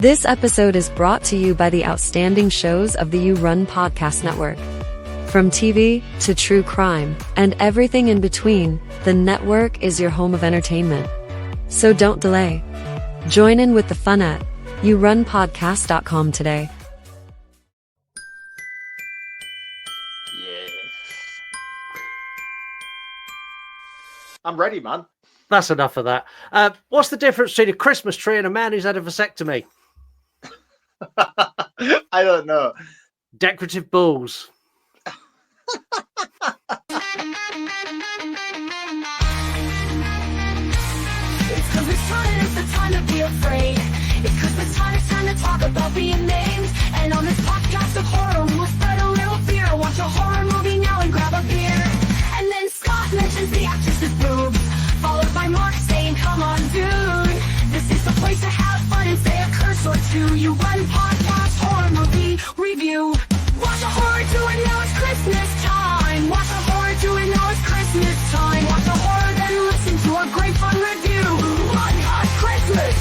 This episode is brought to you by the outstanding shows of the You Run Podcast Network. From TV to true crime and everything in between, the network is your home of entertainment. So don't delay. Join in with the fun at yourunpodcast.com today. Yes. I'm ready, man. That's enough of that. What's the difference between a Christmas tree and a man who's had a vasectomy? I don't know. Decorative balls. It's Christmas time, it's the time to be afraid. It's Christmas time, it's time to talk about being named. And on this podcast of horror, we'll spread a little fear. Watch a horror movie now and grab a beer. And then Scott mentions the actress's boobs, followed by Mark saying, come on, dude. This is the place to have fun and say a curse or two. You Run Podcast Horror Movie Review. Watch a horror, do it now, it's Christmas time. Watch a horror, do it now, it's Christmas time. Watch a horror, then listen to a great fun review. Run Hot Christmas.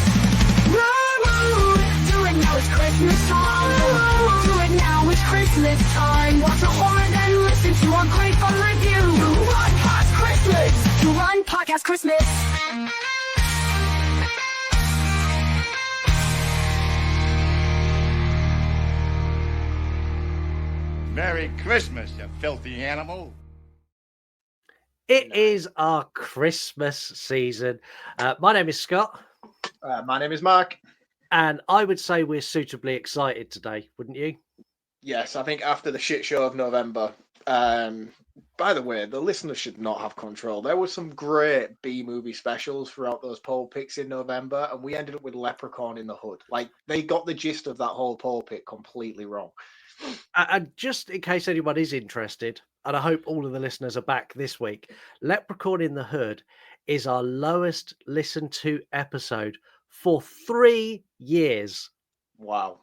Do it now, it's Christmas time. Do it now, it's Christmas time. Watch a horror, then listen to a great fun review. Run Hot Christmas. You Run Podcast Christmas. Merry Christmas, you filthy animal. It is our Christmas season. My name is Scott. My name is Mark. And I would say we're suitably excited today, wouldn't you? Yes, I think after the shit show of November. By the way, the listeners should not have control. There were some great B-movie specials throughout those poll picks in November, and we ended up with Leprechaun in the Hood. Like, they got the gist of that whole poll pick completely wrong. And just in case anyone is interested, and I hope all of the listeners are back this week, Leprechaun in the Hood is our lowest listened to episode for 3 years. Wow.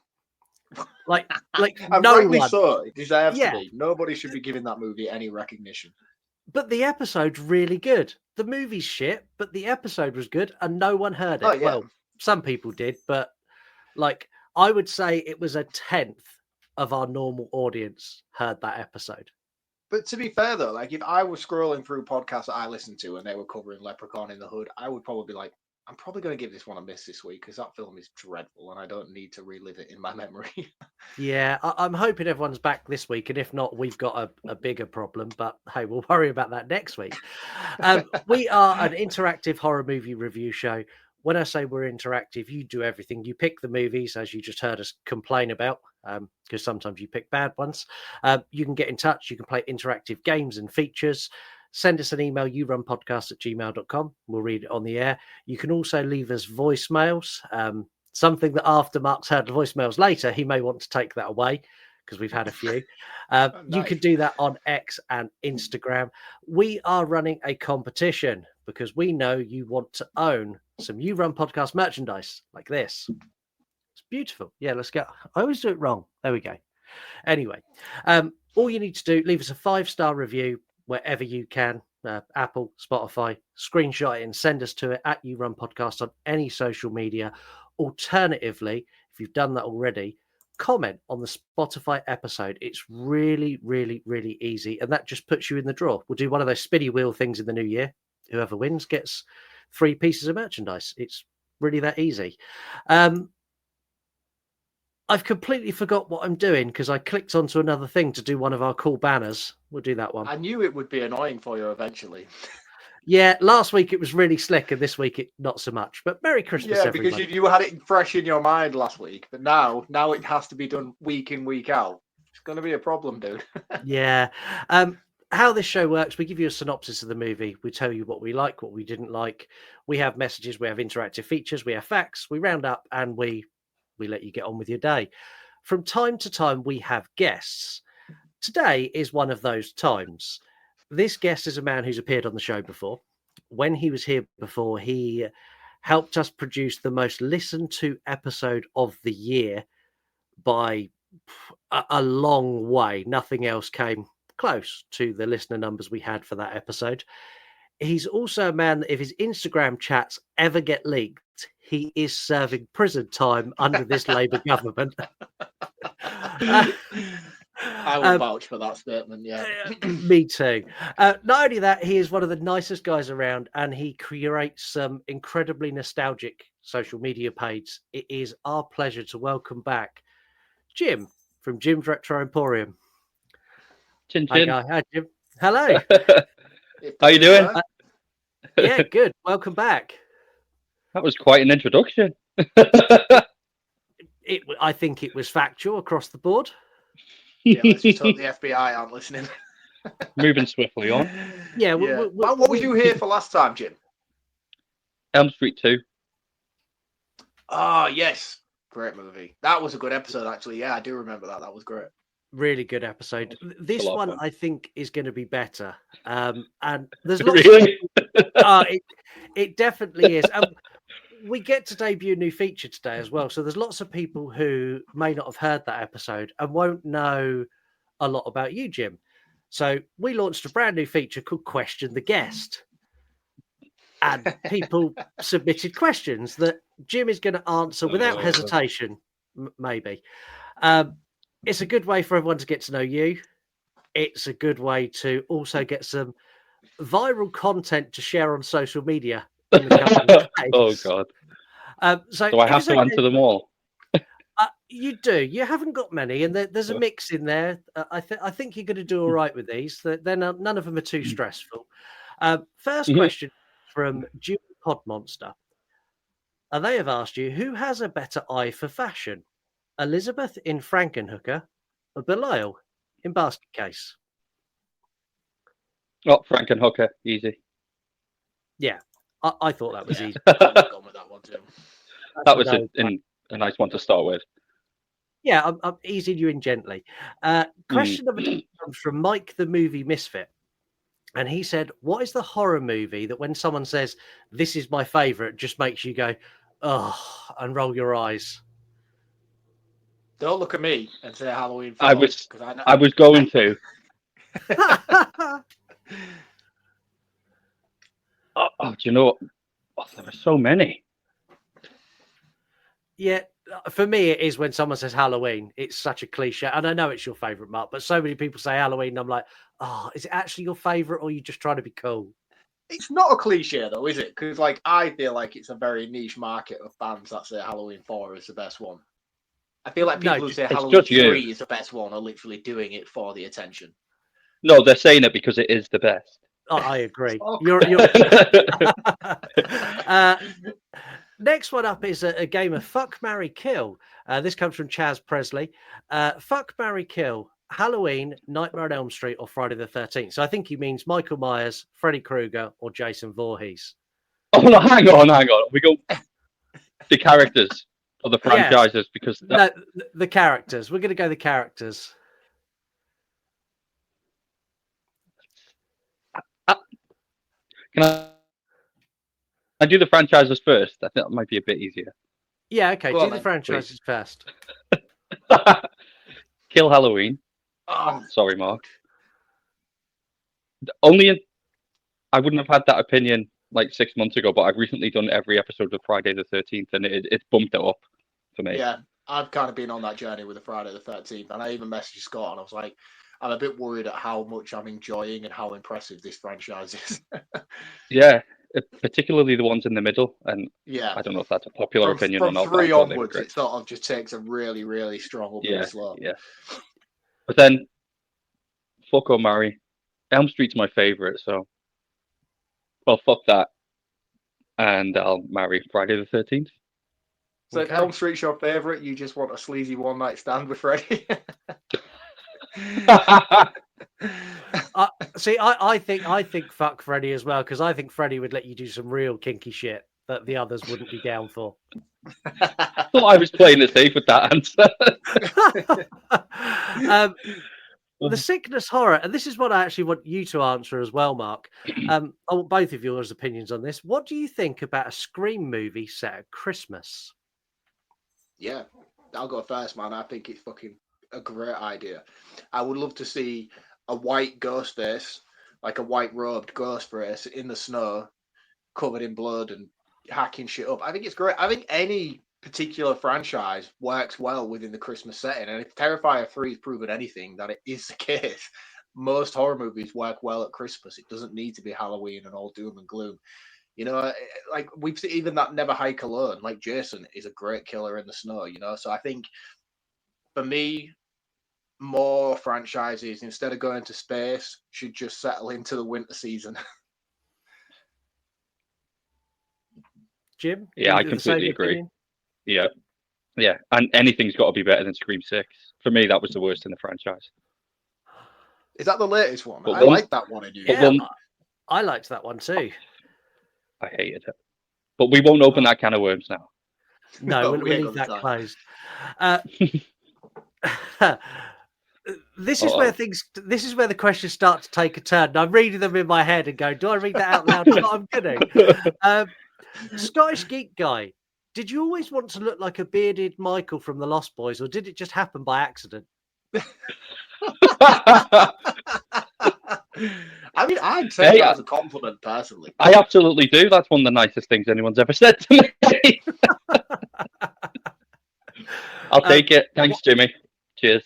Like And no rightly one. so. It deserves Yeah. to be. Nobody should be giving that movie any recognition. But the episode's really good. The movie's shit, but the episode was good, and no one heard it. Oh, yeah. Well, some people did, but like I would say it was a 10th of our normal audience heard that episode. But to be fair, though, like if I was scrolling through podcasts that I listened to and they were covering Leprechaun in the Hood, I would probably be like, I'm probably going to give this one a miss this week because that film is dreadful and I don't need to relive it in my memory. Yeah, I'm hoping everyone's back this week, and if not, we've got a bigger problem. But hey, we'll worry about that next week. We are an interactive horror movie review show. When I say we're interactive, you do everything. You pick the movies, as you just heard us complain about, because sometimes you pick bad ones. You can get in touch. You can play interactive games and features. Send us an email, yourunpodcast@gmail.com. We'll read it on the air. You can also leave us voicemails. Something that after Mark's heard the voicemails later, he may want to take that away because we've had a few. You Nice. can do that on X and Instagram. We are running a competition because we know you want to own some You Run Podcast merchandise like this. It's beautiful. Yeah, let's go. I always do it wrong. There we go. Anyway, all you need to do, leave us a 5-star review wherever you can. Apple, Spotify, screenshot it and send us to it at You Run Podcast on any social media. Alternatively, if you've done that already, comment on the Spotify episode. It's really, really, really easy. And that just puts you in the draw. We'll do one of those spinny wheel things in the new year. Whoever wins gets 3 pieces of merchandise. It's really that easy. I've completely forgot what I'm doing because I clicked onto another thing to do one of our cool banners. We'll do that one. I knew it would be annoying for you eventually. Yeah, last week it was really slick and this week it not so much. But Merry Christmas, Yeah, everyone. because you had it fresh in your mind last week, but now it has to be done week in, week out. It's going to be a problem, dude. Yeah. How this show works, we give you a synopsis of the movie. We tell you what we like, what we didn't like. We have messages, we have interactive features, we have facts. We round up and we let you get on with your day. From time to time, we have guests. Today is one of those times. This guest is a man who's appeared on the show before. When he was here before, he helped us produce the most listened to episode of the year by a long way. Nothing else came close to the listener numbers we had for that episode. He's also a man that if his Instagram chats ever get leaked, he is serving prison time under this Labour government. I will vouch for that statement. Yeah, me too. Not only that, he is one of the nicest guys around, and he creates some incredibly nostalgic social media pages. It is our pleasure to welcome back Jim from Jim's Retro Emporium. Chin Hi, chin. guy. Hi, Jim. Hello. How you doing? Yeah, good. Welcome back. That was quite an introduction. I think it was factual across the board. Yeah, let's just hope the FBI aren't listening. Moving swiftly on. Yeah. What was you here for last time, Jim? Elm Street 2. Oh, yes. Great movie. That was a good episode, actually. Yeah, I do remember that. That was great. Really good episode. This a lot of one, fun. I think, is going to be better. And there's lots Really? it definitely is. We get to debut a new feature today as well. So there's lots of people who may not have heard that episode and won't know a lot about you, Jim. So we launched a brand new feature called Question the Guest. And people submitted questions that Jim is going to answer without hesitation, maybe. It's a good way for everyone to get to know you. It's a good way to also get some viral content to share on social media. In the coming days. Oh, God. So I have to answer them all. You do. You haven't got many, and there's a mix in there. I think you're going to do all right with these. None of them are too stressful. First question from Julie Podmonster. And they have asked you, who has a better eye for fashion? Elizabeth in Frankenhooker or Belial in Basket Case? Oh, Frankenhooker, easy. Yeah, I thought that was easy. I've gone with that one too. That was a nice one to start with. Yeah, I'm easing you in gently. Question number 2 comes from Mike the Movie Misfit. And he said, what is the horror movie that when someone says, this is my favourite, just makes you go, oh, and roll your eyes? Don't look at me and say Halloween 4. I was going to. Do you know what? Oh, there are so many. Yeah, for me, it is when someone says Halloween. It's such a cliche. And I know it's your favourite, Mark, but so many people say Halloween. And I'm like, oh, is it actually your favourite or are you just trying to be cool? It's not a cliche, though, is it? Because I feel like it's a very niche market of fans that say Halloween 4 is the best one. I feel like people who say Halloween 3 is the best one are literally doing it for the attention. No, they're saying it because it is the best. Oh, I agree. Oh, Next one up is a game of Fuck, Marry, Kill. This comes from Chaz Presley. Fuck, Marry, Kill. Halloween, Nightmare on Elm Street, or Friday the 13th. So I think he means Michael Myers, Freddy Krueger, or Jason Voorhees. Oh, no, hang on. We go the characters or the franchises because... No, the characters. We're going to go the characters. Can I do the franchises first? I think that might be a bit easier. Yeah, okay. Do the franchises first. Kill Halloween. Oh. Sorry, Mark. I wouldn't have had that opinion like 6 months ago, but I've recently done every episode of Friday the 13th, and it's bumped it up for me. Yeah, I've kind of been on that journey with the Friday the 13th, and I even messaged Scott, and I was like, I'm a bit worried at how much I'm enjoying and how impressive this franchise is. Yeah, particularly the ones in the middle, and yeah, I don't know if that's a popular opinion or not. From 3 onwards, it sort of just takes a really, really strong upward slope. Yeah. But then, fuck or marry. Elm Street's my favourite, so... Well, fuck that. And I'll marry Friday the 13th. So if Elm Street's your favourite, you just want a sleazy one-night stand with Freddy? See, I think fuck Freddy as well, because I think Freddy would let you do some real kinky shit that the others wouldn't be down for. I thought I was playing it safe with that answer. The sickness horror, and this is what I actually want you to answer as well, Mark. I want both of yours opinions on this. What do you think about a Scream movie set at Christmas? Yeah, I'll go first, man. I think it's fucking a great idea. I would love to see a white ghost face, like a white robed ghost face in the snow, covered in blood and hacking shit up. I think it's great. I think any particular franchise works well within the Christmas setting, and if Terrifier 3 has proven anything, that it is the case. Most horror movies work well at Christmas. It doesn't need to be Halloween and all doom and gloom. You know, like we've seen even that Never Hike Alone, like Jason is a great killer in the snow, you know. So I think for me, more franchises, instead of going to space, should just settle into the winter season. Jim? Yeah, I you the same completely agree. opinion? Yeah, and anything's got to be better than Scream 6. For me, that was the worst in the franchise. Is that the latest one? But I like that one. Yeah, I liked that one too. I hated it. But we won't open that can of worms now. No, we'll leave that closed. This is where the questions start to take a turn. And I'm reading them in my head and going, do I read that out loud? But I'm gonna. Scottish Geek Guy, did you always want to look like a bearded Michael from the Lost Boys, or did it just happen by accident? I mean, I'd say that as a compliment, personally. I absolutely do. That's one of the nicest things anyone's ever said to me. I'll take it. Thanks, Jimmy. Cheers.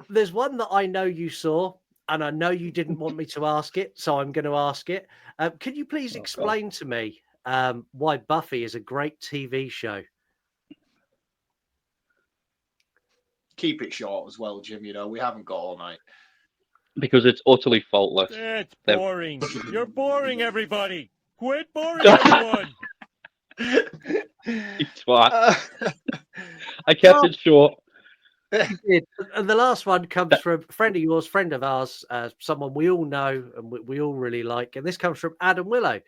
There's one that I know you saw, and I know you didn't want me to ask it, so I'm going to ask it. Could you please explain to me why Buffy is a great TV show? Keep it short as well, Jim. You know, we haven't got all night. Because it's utterly faultless. It's boring. You're boring, everybody. Quit boring everyone. You twat. I kept it short. And the last one comes from a friend of yours, friend of ours, someone we all know and we all really like. And this comes from Adam Willow.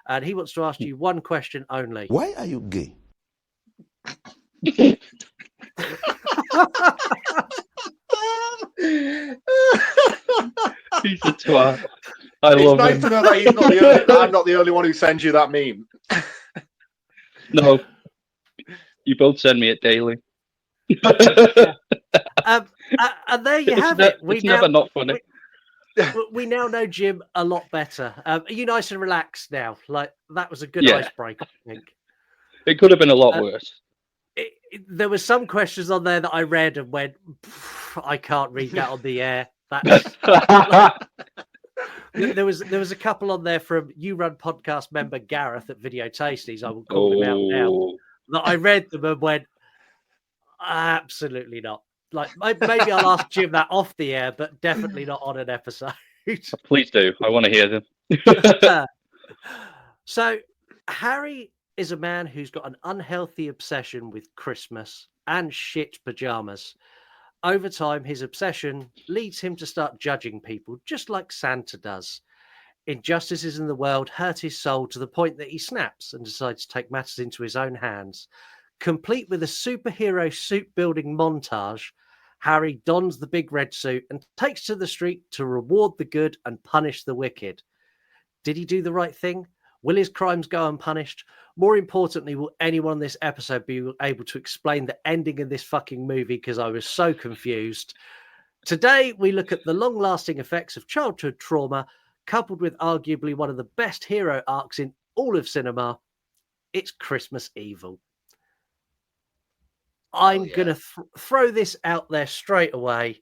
And he wants to ask you one question only. Why are you gay? He's a twat. I love nice him. to know that he's not the only, I'm not the only one who sends you that meme. No. You both send me it daily. And there you have it. It's never not funny. We now know Jim a lot better. Are you nice and relaxed now? Like, that was a good icebreaker, I think. It could have been a lot worse. There were some questions on there that I read and went, I can't read that on the air. That's there was a couple on there from You Run podcast member Gareth at Video Tasties. I will call him out now. That I read them and went, absolutely not. Like, maybe I'll ask Jim that off the air, but definitely not on an episode. Please do. I want to hear them. So Harry is a man who's got an unhealthy obsession with Christmas and shit pajamas. Over time, his obsession leads him to start judging people, just like Santa does. Injustices in the world hurt his soul to the point that he snaps and decides to take matters into his own hands. Complete with a superhero suit-building montage, Harry dons the big red suit and takes to the street to reward the good and punish the wicked. Did he do the right thing? Will his crimes go unpunished? More importantly, will anyone on this episode be able to explain the ending of this fucking movie? Because I was so confused. Today, we look at the long-lasting effects of childhood trauma, coupled with arguably one of the best hero arcs in all of cinema. It's Christmas Evil. I'm going to throw this out there straight away.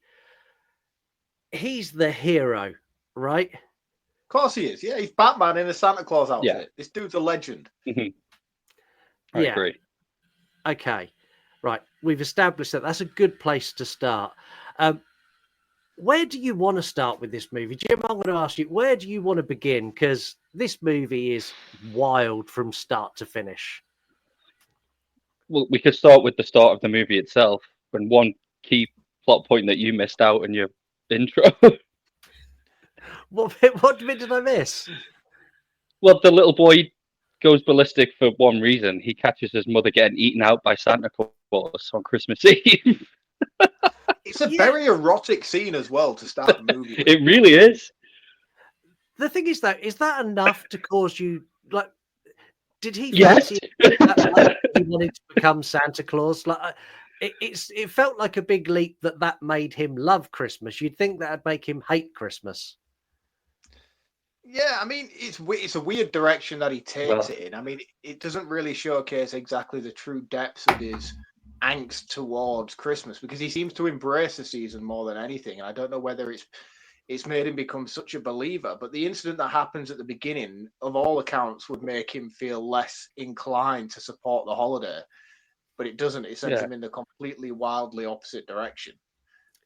He's the hero, right? Of course he is. Yeah, he's Batman in a Santa Claus outfit. Yeah. This dude's a legend. I agree. Okay. Right. We've established that. That's a good place to start. Where do you want to start with this movie? Jim, I'm going to ask you, where do you want to begin? Because this movie is wild from start to finish. Well, we could start with the start of the movie itself, and one key plot point that you missed out in your intro. What bit did I miss? Well, the little boy goes ballistic for one reason. He catches his mother getting eaten out by Santa Claus on Christmas Eve. It's a very erotic scene as well to start the movie with. It really is. The thing is, though, is that enough to cause you, like, did he Yes. fancy that he wanted to become Santa Claus? Like, it felt like a big leap that made him love Christmas. You'd think that'd make him hate Christmas. Yeah, I mean, it's a weird direction that he takes Well, it in. I mean, it doesn't really showcase exactly the true depths of his angst towards Christmas because he seems to embrace the season more than anything. And I don't know whether it's made him become such a believer, but the incident that happens at the beginning, of all accounts, would make him feel less inclined to support the holiday. But it doesn't. It sends yeah. him in the completely wildly opposite direction.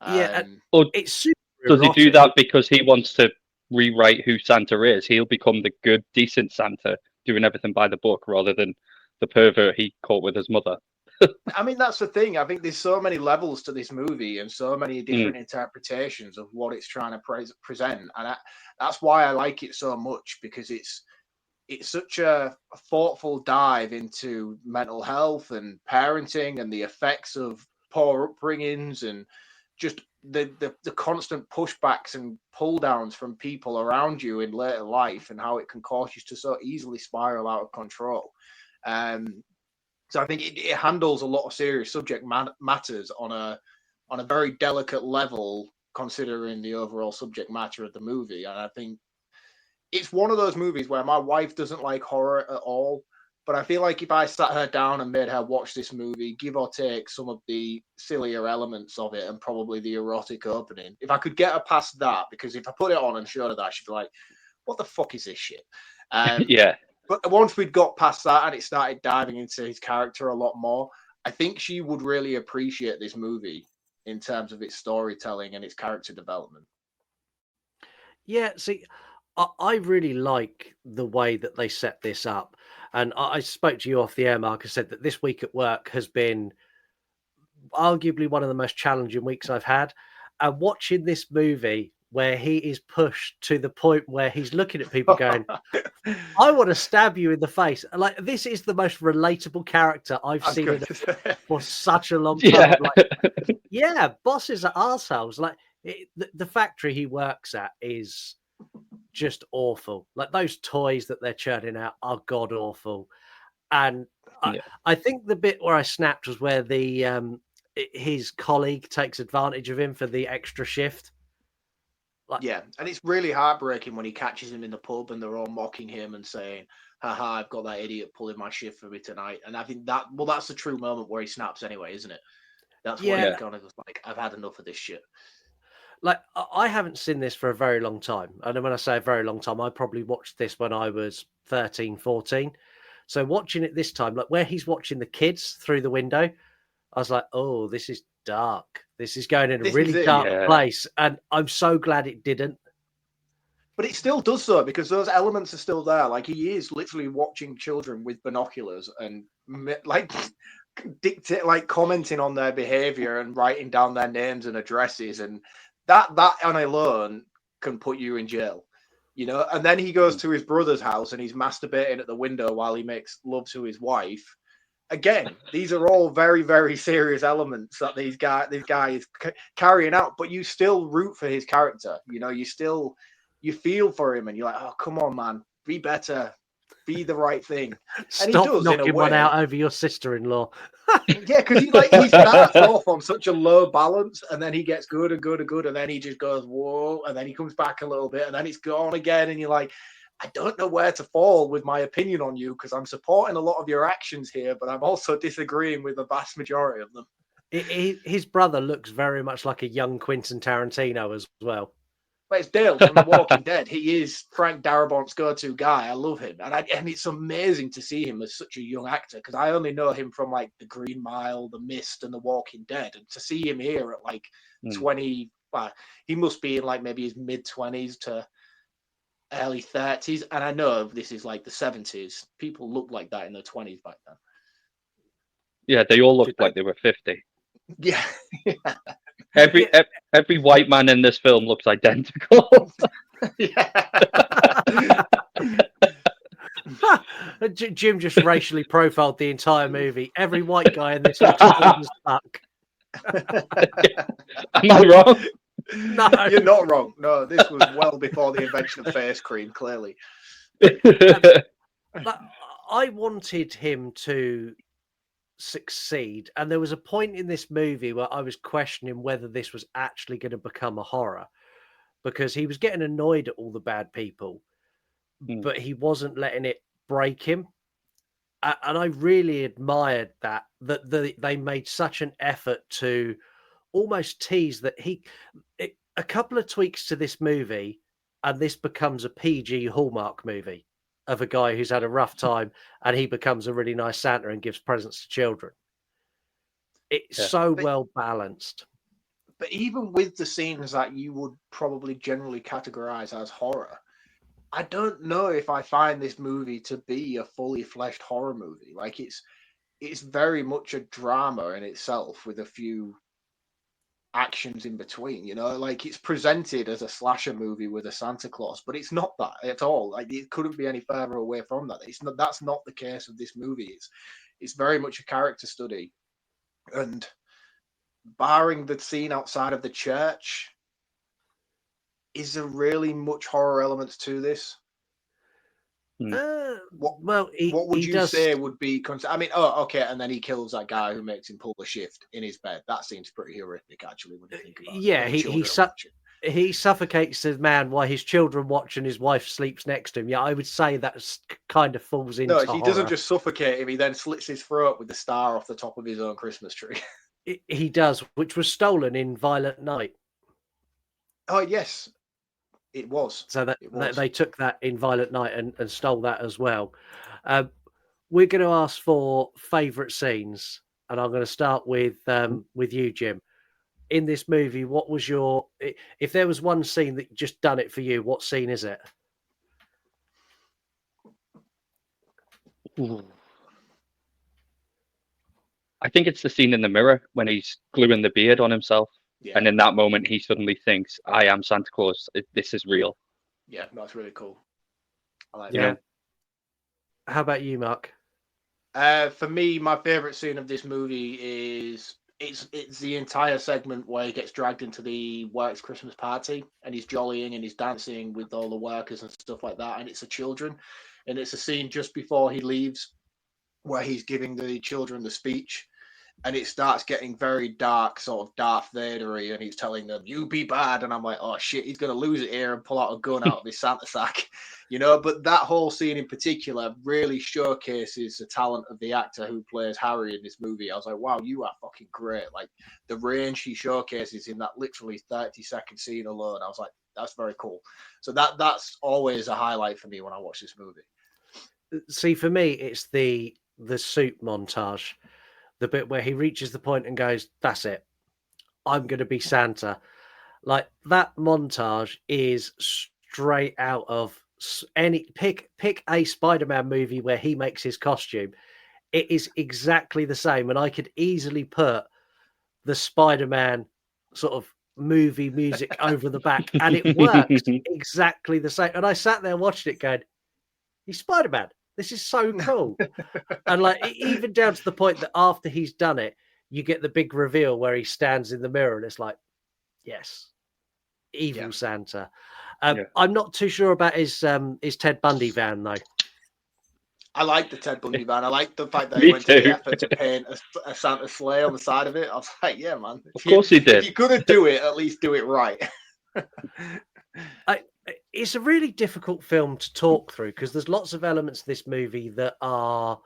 Yeah, and Or it's super does he do erotic. that because he wants to rewrite who Santa is? He'll become the good, decent Santa, doing everything by the book rather than the pervert he caught with his mother. I mean, that's the thing. I think there's so many levels to this movie and so many Mm. different interpretations of what it's trying to present, and that's why I like it so much because it's such a thoughtful dive into mental health and parenting and the effects of poor upbringings and just the constant pushbacks and pull downs from people around you in later life and how it can cause you to so easily spiral out of control. Um, so I think it handles a lot of serious subject matters on a very delicate level, considering the overall subject matter of the movie. And I think it's one of those movies where my wife doesn't like horror at all. But I feel like if I sat her down and made her watch this movie, give or take some of the sillier elements of it and probably the erotic opening, if I could get her past that, because if I put it on and showed her that, she'd be like, what the fuck is this shit? Yeah. But once we'd got past that and it started diving into his character a lot more, I think she would really appreciate this movie in terms of its storytelling and its character development. Yeah, see, I really like the way that they set this up. And I spoke to you off the air, Mark. I said that this week at work has been arguably one of the most challenging weeks I've had. And watching this movie where he is pushed to the point where he's looking at people going, I want to stab you in the face. Like, this is the most relatable character I've seen in for such a long time. Yeah. Like, yeah, bosses are arseholes. Like, the factory he works at is just awful. Like, those toys that they're churning out are god awful. And Yeah. I think the bit where I snapped was where his colleague takes advantage of him for the extra shift. Like, Yeah, and it's really heartbreaking when he catches him in the pub and they're all mocking him and saying, haha, I've got that idiot pulling my shift for me tonight. And I think that's the true moment where he snaps anyway, isn't it? That's when Yeah. he kind of was like, I've had enough of this shit. like I haven't seen this for a very long time. And when I say a very long time, I probably watched this when I was 13, 14. So watching it this time, like where he's watching the kids through the window, I was like, oh, this is dark. This is going in a This is really it, dark yeah. place. And I'm so glad it didn't. But it still does so because those elements are still there. Like he is literally watching children with binoculars and like dictate, like commenting on their behavior and writing down their names and addresses, and that on alone can put you in jail, you know. And then he goes to his brother's house and he's masturbating at the window while he makes love to his wife. Again, these are all very, very serious elements that this guy is carrying out, but you still root for his character. You know, you feel for him and you're like, oh, come on, man, be better, be the right thing. And he Stop does in a knocking one way. out over your sister-in-law. Yeah, because he starts off on such a low balance and then he gets good and good and good and then he just goes, whoa, and then he comes back a little bit and then it's gone again. And you're like, I don't know where to fall with my opinion on you because I'm supporting a lot of your actions here, but I'm also disagreeing with the vast majority of them. His brother looks very much like a young Quentin Tarantino as well. But it's Dale from The Walking Dead. He is Frank Darabont's go-to guy. I love him. And it's amazing to see him as such a young actor because I only know him from like The Green Mile, The Mist, and The Walking Dead. And to see him here at like 20, well, he must be in like maybe his mid-20s to early 30s. And I know this is like the 70s. People looked like that in their 20s back then. Yeah, they all looked like they were 50. Yeah. Every white man in this film looks identical. Jim just racially profiled the entire movie. Every white guy in this looks old as fuck. Am I wrong? No, you're not wrong. No, this was well before the invention of face cream, clearly. But I wanted him to succeed, and there was a point in this movie where I was questioning whether this was actually going to become a horror because he was getting annoyed at all the bad people. but he wasn't letting it break him. And I really admired that they made such an effort to almost tease that a couple of tweaks to this movie, and this becomes a PG Hallmark movie of a guy who's had a rough time, and he becomes a really nice Santa and gives presents to children. It's so well balanced. But even with the scenes that you would probably generally categorize as horror, I don't know if I find this movie to be a fully fleshed horror movie. Like it's very much a drama in itself with a few actions in between, you know, like it's presented as a slasher movie with a Santa Claus, but it's not that at all. Like it couldn't be any further away from that. That's not the case of this movie. It's very much a character study. And barring the scene outside of the church, is there really much horror elements to this? What would you say would be? I mean, okay, and then he kills that guy who makes him pull the shift in his bed. That seems pretty horrific, actually, when you think about it. Yeah, he suffocates the man while his children watch and his wife sleeps next to him. Yeah, I would say that kind of falls into. No, he doesn't just suffocate him. He then slits his throat with the star off the top of his own Christmas tree. He does, which was stolen in Violent Night. Oh yes. It was. So they took that in Violent Night and stole that as well. We're going to ask for favourite scenes, and I'm going to start with you, Jim. In this movie, what was if there was one scene that just done it for you, what scene is it? Ooh. I think it's the scene in the mirror when he's gluing the beard on himself. Yeah. And in that moment, he suddenly thinks, I am Santa Claus. This is real. Yeah, that's really cool. I like that. How about you, Mark? For me, my favourite scene of this movie is it's the entire segment where he gets dragged into the works Christmas party and he's jollying and he's dancing with all the workers and stuff like that. And it's the children. And it's a scene just before he leaves where he's giving the children the speech. And it starts getting very dark, sort of Darth Vader-y, and he's telling them, you be bad. And I'm like, oh shit, he's going to lose it here and pull out a gun out of his Santa sack. You know, but that whole scene in particular really showcases the talent of the actor who plays Harry in this movie. I was like, wow, you are fucking great. Like the range he showcases in that literally 30-second scene alone, I was like, that's very cool. So that's always a highlight for me when I watch this movie. See, for me, it's the suit montage. The bit where he reaches the point and goes, that's it. I'm going to be Santa. Like that montage is straight out of pick a Spider-Man movie where he makes his costume. It is exactly the same. And I could easily put the Spider-Man sort of movie music over the back and it works exactly the same. And I sat there watching it going, he's Spider-Man. This is so cool. And like, even down to the point that after he's done it, you get the big reveal where he stands in the mirror and it's like, yes, evil Santa. I'm not too sure about his Ted Bundy van though. I like the Ted Bundy van. I like the fact that he went to the effort to paint a Santa sleigh on the side of it. I was like, yeah, man. Of course he did. If you're going to do it, at least do it right. It's a really difficult film to talk through because there's lots of elements of this movie that are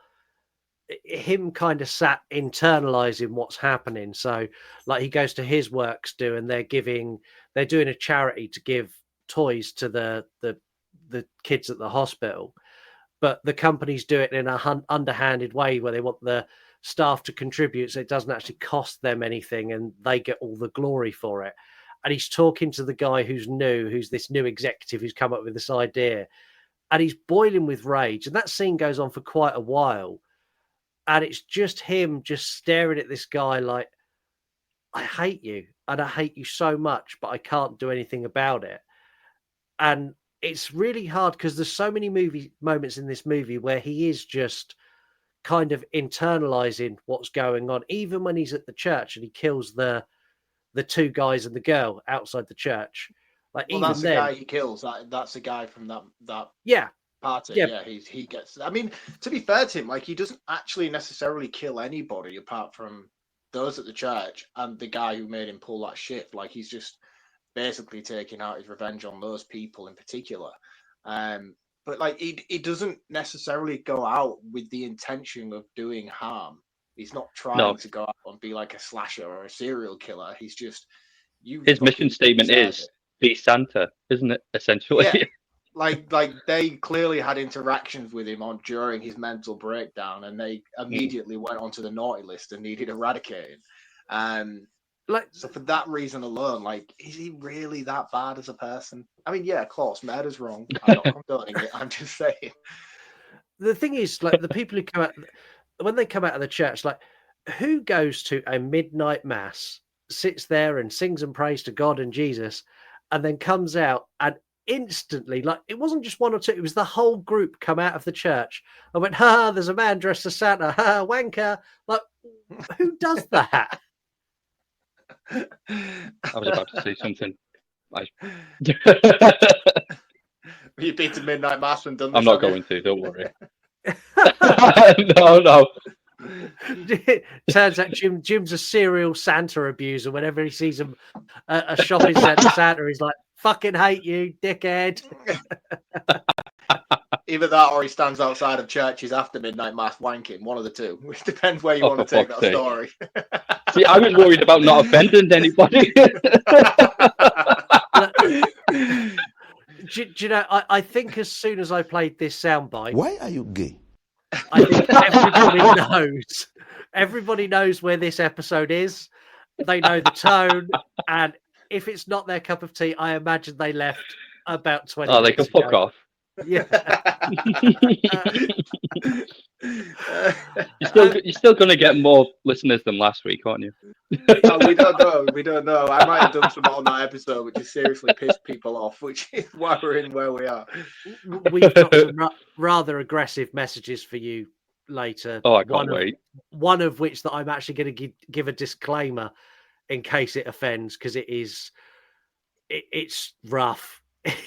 him kind of sat internalizing what's happening. So like he goes to his works and they're doing a charity to give toys to the kids at the hospital, but the companies do it in a underhanded way where they want the staff to contribute so it doesn't actually cost them anything and they get all the glory for it. And he's talking to the guy who's this new executive who's come up with this idea. And he's boiling with rage. And that scene goes on for quite a while. And it's just him just staring at this guy like, I hate you. And I hate you so much, but I can't do anything about it. And it's really hard because there's so many moments in this movie where he is just kind of internalizing what's going on. Even when he's at the church and he kills the two guys and the girl outside the church. Like, well, even that's the guy he kills. That's the guy from that party. Yeah, he gets. I mean, to be fair to him, like he doesn't actually necessarily kill anybody apart from those at the church and the guy who made him pull that shift. Like he's just basically taking out his revenge on those people in particular. but like he doesn't necessarily go out with the intention of doing harm. He's not trying to go out and be like a slasher or a serial killer. He's just His mission statement is be Santa, isn't it? Essentially. Yeah. Like they clearly had interactions with him during his mental breakdown, and they immediately went onto the naughty list and needed eradicating. So for that reason alone, like, is he really that bad as a person? I mean, yeah, of course, murder's wrong. I'm not condoning it. I'm just saying. The thing is, like, the people who come out when they come out of the church, like, who goes to a midnight mass, sits there and sings and prays to God and Jesus, and then comes out and instantly, like, it wasn't just one or two, it was the whole group come out of the church and went, ha, there's a man dressed as Santa, ha, wanker. Like, who does that? I was about to say something. You've been to midnight mass and done this? I'm not going to, don't worry. No. Turns out Jim's a serial Santa abuser. Whenever he sees a shopping centre Santa, he's like, fucking hate you, dickhead. Either that or he stands outside of churches after midnight mass wanking. One of the two. It depends where you want to take that story. See, I was worried about not offending anybody. Do you know, I think as soon as I played this soundbite... Why are you gay? I think everybody knows where this episode is. They know the tone, and if it's not their cup of tea, I imagine they left about 20 minutes. Oh, they can fuck off. Yeah. You're still going to get more listeners than last week, aren't you? No, we don't know. I might have done some on that episode, which has seriously pissed people off, which is why we're in where we are. We've got some rather aggressive messages for you later. Oh, I can't wait. One of which that I'm actually going to give a disclaimer in case it offends, because it's rough.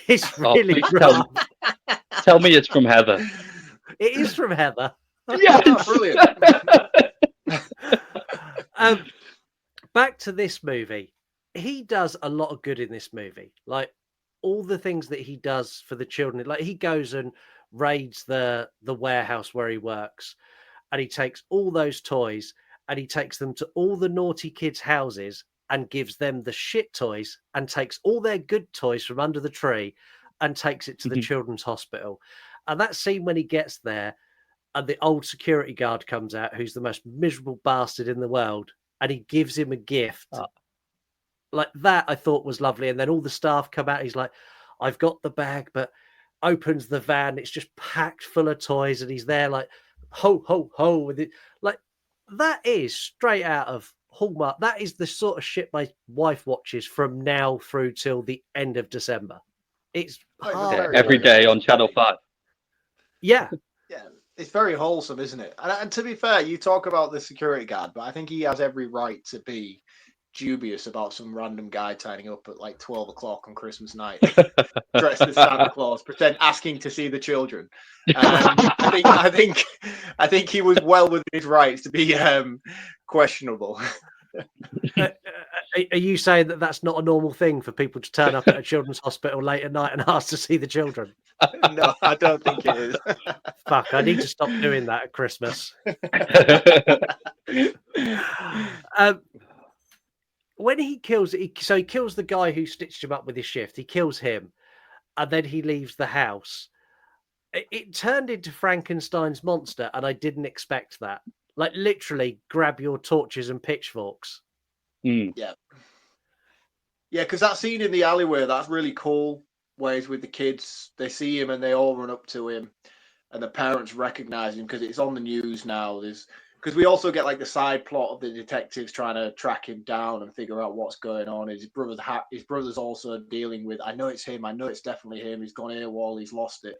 It's really rough. Tell me it's from Heather. It is from Heather. Yes. Oh, brilliant. Back to this movie. He does a lot of good in this movie. Like, all the things that he does for the children. Like, he goes and raids the warehouse where he works, and he takes all those toys and he takes them to all the naughty kids' houses and gives them the shit toys, and takes all their good toys from under the tree and takes it to the children's hospital. And that scene when he gets there and the old security guard comes out, who's the most miserable bastard in the world, and he gives him a gift. Like, that I thought was lovely. And then all the staff come out. He's like, I've got the bag, but opens the van. It's just packed full of toys. And he's there like, ho, ho, ho. With it. Like, that is straight out of Hallmark. That is the sort of shit my wife watches from now through till the end of December. It's every day on Channel 5. Yeah. Yeah, it's very wholesome, isn't it? And to be fair, you talk about the security guard, but I think he has every right to be dubious about some random guy turning up at like 12 o'clock on Christmas night, dressed as Santa Claus, asking to see the children. I think he was well within his rights to be questionable. Are you saying that that's not a normal thing for people to turn up at a children's hospital late at night and ask to see the children? No, I don't think it is. Fuck, I need to stop doing that at Christmas. When he kills, he kills the guy who stitched him up with his shift. He kills him, and then he leaves the house. It turned into Frankenstein's monster, and I didn't expect that. Like, literally, grab your torches and pitchforks. Yeah, because that scene in the alleyway, that's really cool. Where he's with the kids, they see him and they all run up to him, and the parents recognize him because it's on the news now. Because we also get like the side plot of the detectives trying to track him down and figure out what's going on. His brother's also dealing with, I know it's him, I know it's definitely him. He's gone AWOL, he's lost it.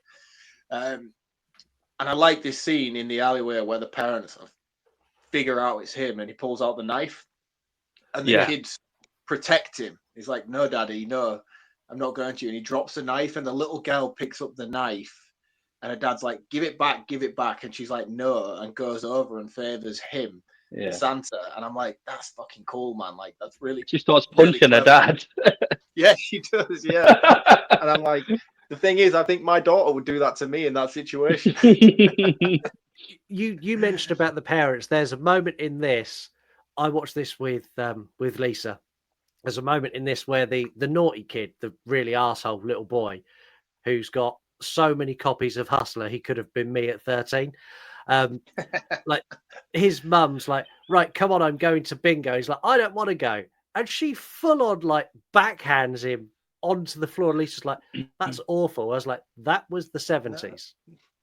And I like this scene in the alleyway where the parents figure out it's him, and he pulls out the knife, and the kids protect him. He's like, "No, Daddy, no, I'm not going to." And he drops the knife, and the little girl picks up the knife, and her dad's like, give it back. And she's like, no, and goes over and favors him, Santa. And I'm like, that's fucking cool, man. Like, that's really... She starts punching her dad. Yeah, she does, yeah. And I'm like, The thing is, I think my daughter would do that to me in that situation. You mentioned about the parents. There's a moment in this. I watched this with Lisa. There's a moment in this where the naughty kid, the really arsehole little boy, who's got so many copies of Hustler, he could have been me at 13. Like his mum's like, right, come on, I'm going to bingo. He's like, I don't want to go, and she full on like backhands him onto the floor. And Lisa's like, that's awful. I was like, that was the 70s.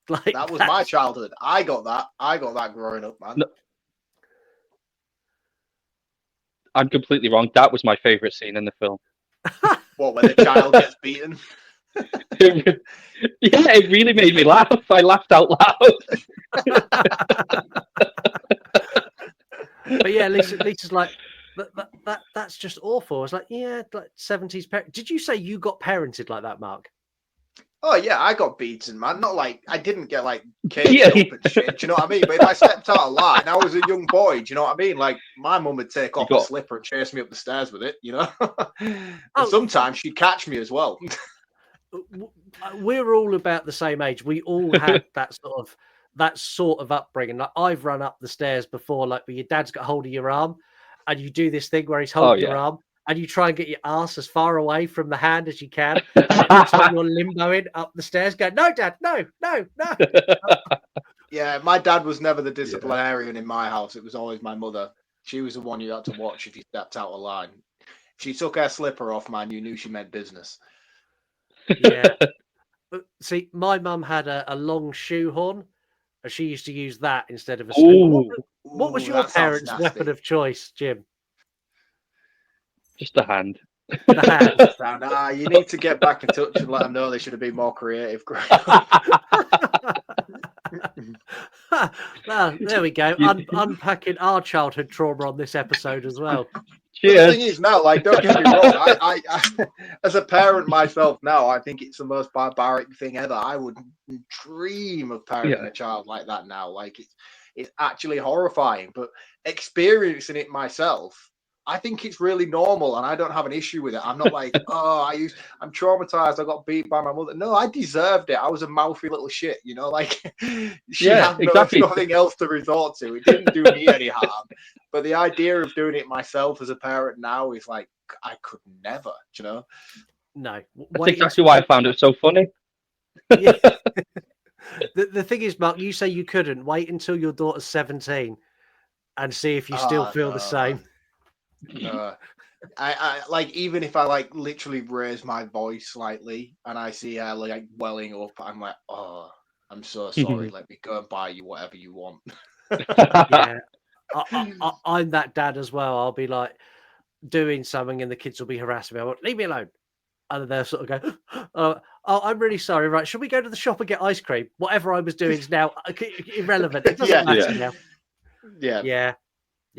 Like That was my childhood. I got that growing up, man. No. I'm completely wrong. That was my favorite scene in the film. What, when the child gets beaten? Yeah, it really made me laugh. I laughed out loud. But yeah, Lisa's like, that's just awful. I was like, yeah, like 70s. Did you say you got parented like that, Mark? Oh yeah, I got beaten, man. Not like I didn't get like caged up and shit. Do you know what I mean? But if I stepped out of line, I was a young boy. Do you know what I mean? Like my mum would take off the slipper and chase me up the stairs with it. You know. And sometimes she'd catch me as well. We're all about the same age. We all had that sort of upbringing. Like I've run up the stairs before, like where your dad's got hold of your arm, and you do this thing where he's holding your arm, and you try and get your ass as far away from the hand as you can. And it looks like you're limboing up the stairs, going, "No, Dad, no." Yeah, my dad was never the disciplinarian in my house. It was always my mother. She was the one you had to watch if you stepped out of line. If she took her slipper off, man, you knew she meant business. Yeah. But see, my mum had a long shoehorn, and she used to use that instead of a spoon. What was your parents' weapon of choice, Jim? Just a hand. The hand. You need to get back in touch and let them know they should have been more creative. There we go. Unpacking our childhood trauma on this episode as well. The thing is now, like, don't get me wrong. I as a parent myself now, I think it's the most barbaric thing ever. I wouldn't dream of parenting a child like that now. Like, it's actually horrifying. But experiencing it myself, I think it's really normal, and I don't have an issue with it. I'm not like, I'm traumatized. I got beat by my mother. No, I deserved it. I was a mouthy little shit, you know. Like, she had nothing else to resort to. It didn't do me any harm. But the idea of doing it myself as a parent now is like, I could never, you know. No, that's exactly why I found it so funny. Yeah. The thing is, Mark, you say you couldn't wait until your daughter's 17 and see if you still feel the same. I like, even if I like literally raise my voice slightly and I see her like welling up, I'm like, oh, I'm so sorry. Let me go and buy you whatever you want. Yeah, I'm that dad as well. I'll be like doing something and the kids will be harassing me. I won't, leave me alone. And then they'll sort of go, oh, I'm really sorry. Right, should we go to the shop and get ice cream? Whatever I was doing is now irrelevant. It doesn't matter now. Yeah.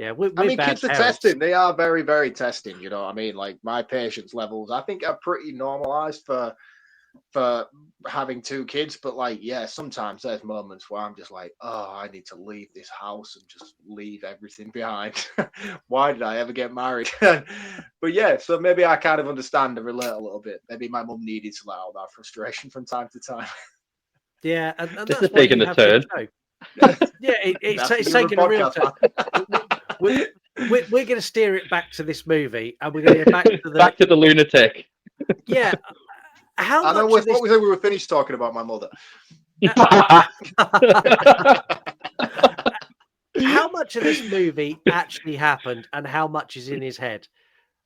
I mean, kids are testing. They are very, very testing. You know what I mean? Like, my patience levels, I think, are pretty normalized for having two kids. But like, yeah, sometimes there's moments where I'm just like, oh, I need to leave this house and just leave everything behind. Why did I ever get married? But yeah, so maybe I kind of understand and relate a little bit. Maybe my mum needed to let out that frustration from time to time. Yeah, and this is taking a turn. Yeah, it's taking a real turn. We're going to steer it back to this movie, and we're going to go back to the lunatic. Yeah. I know what we said we were finished talking about my mother. How much of this movie actually happened, and how much is in his head?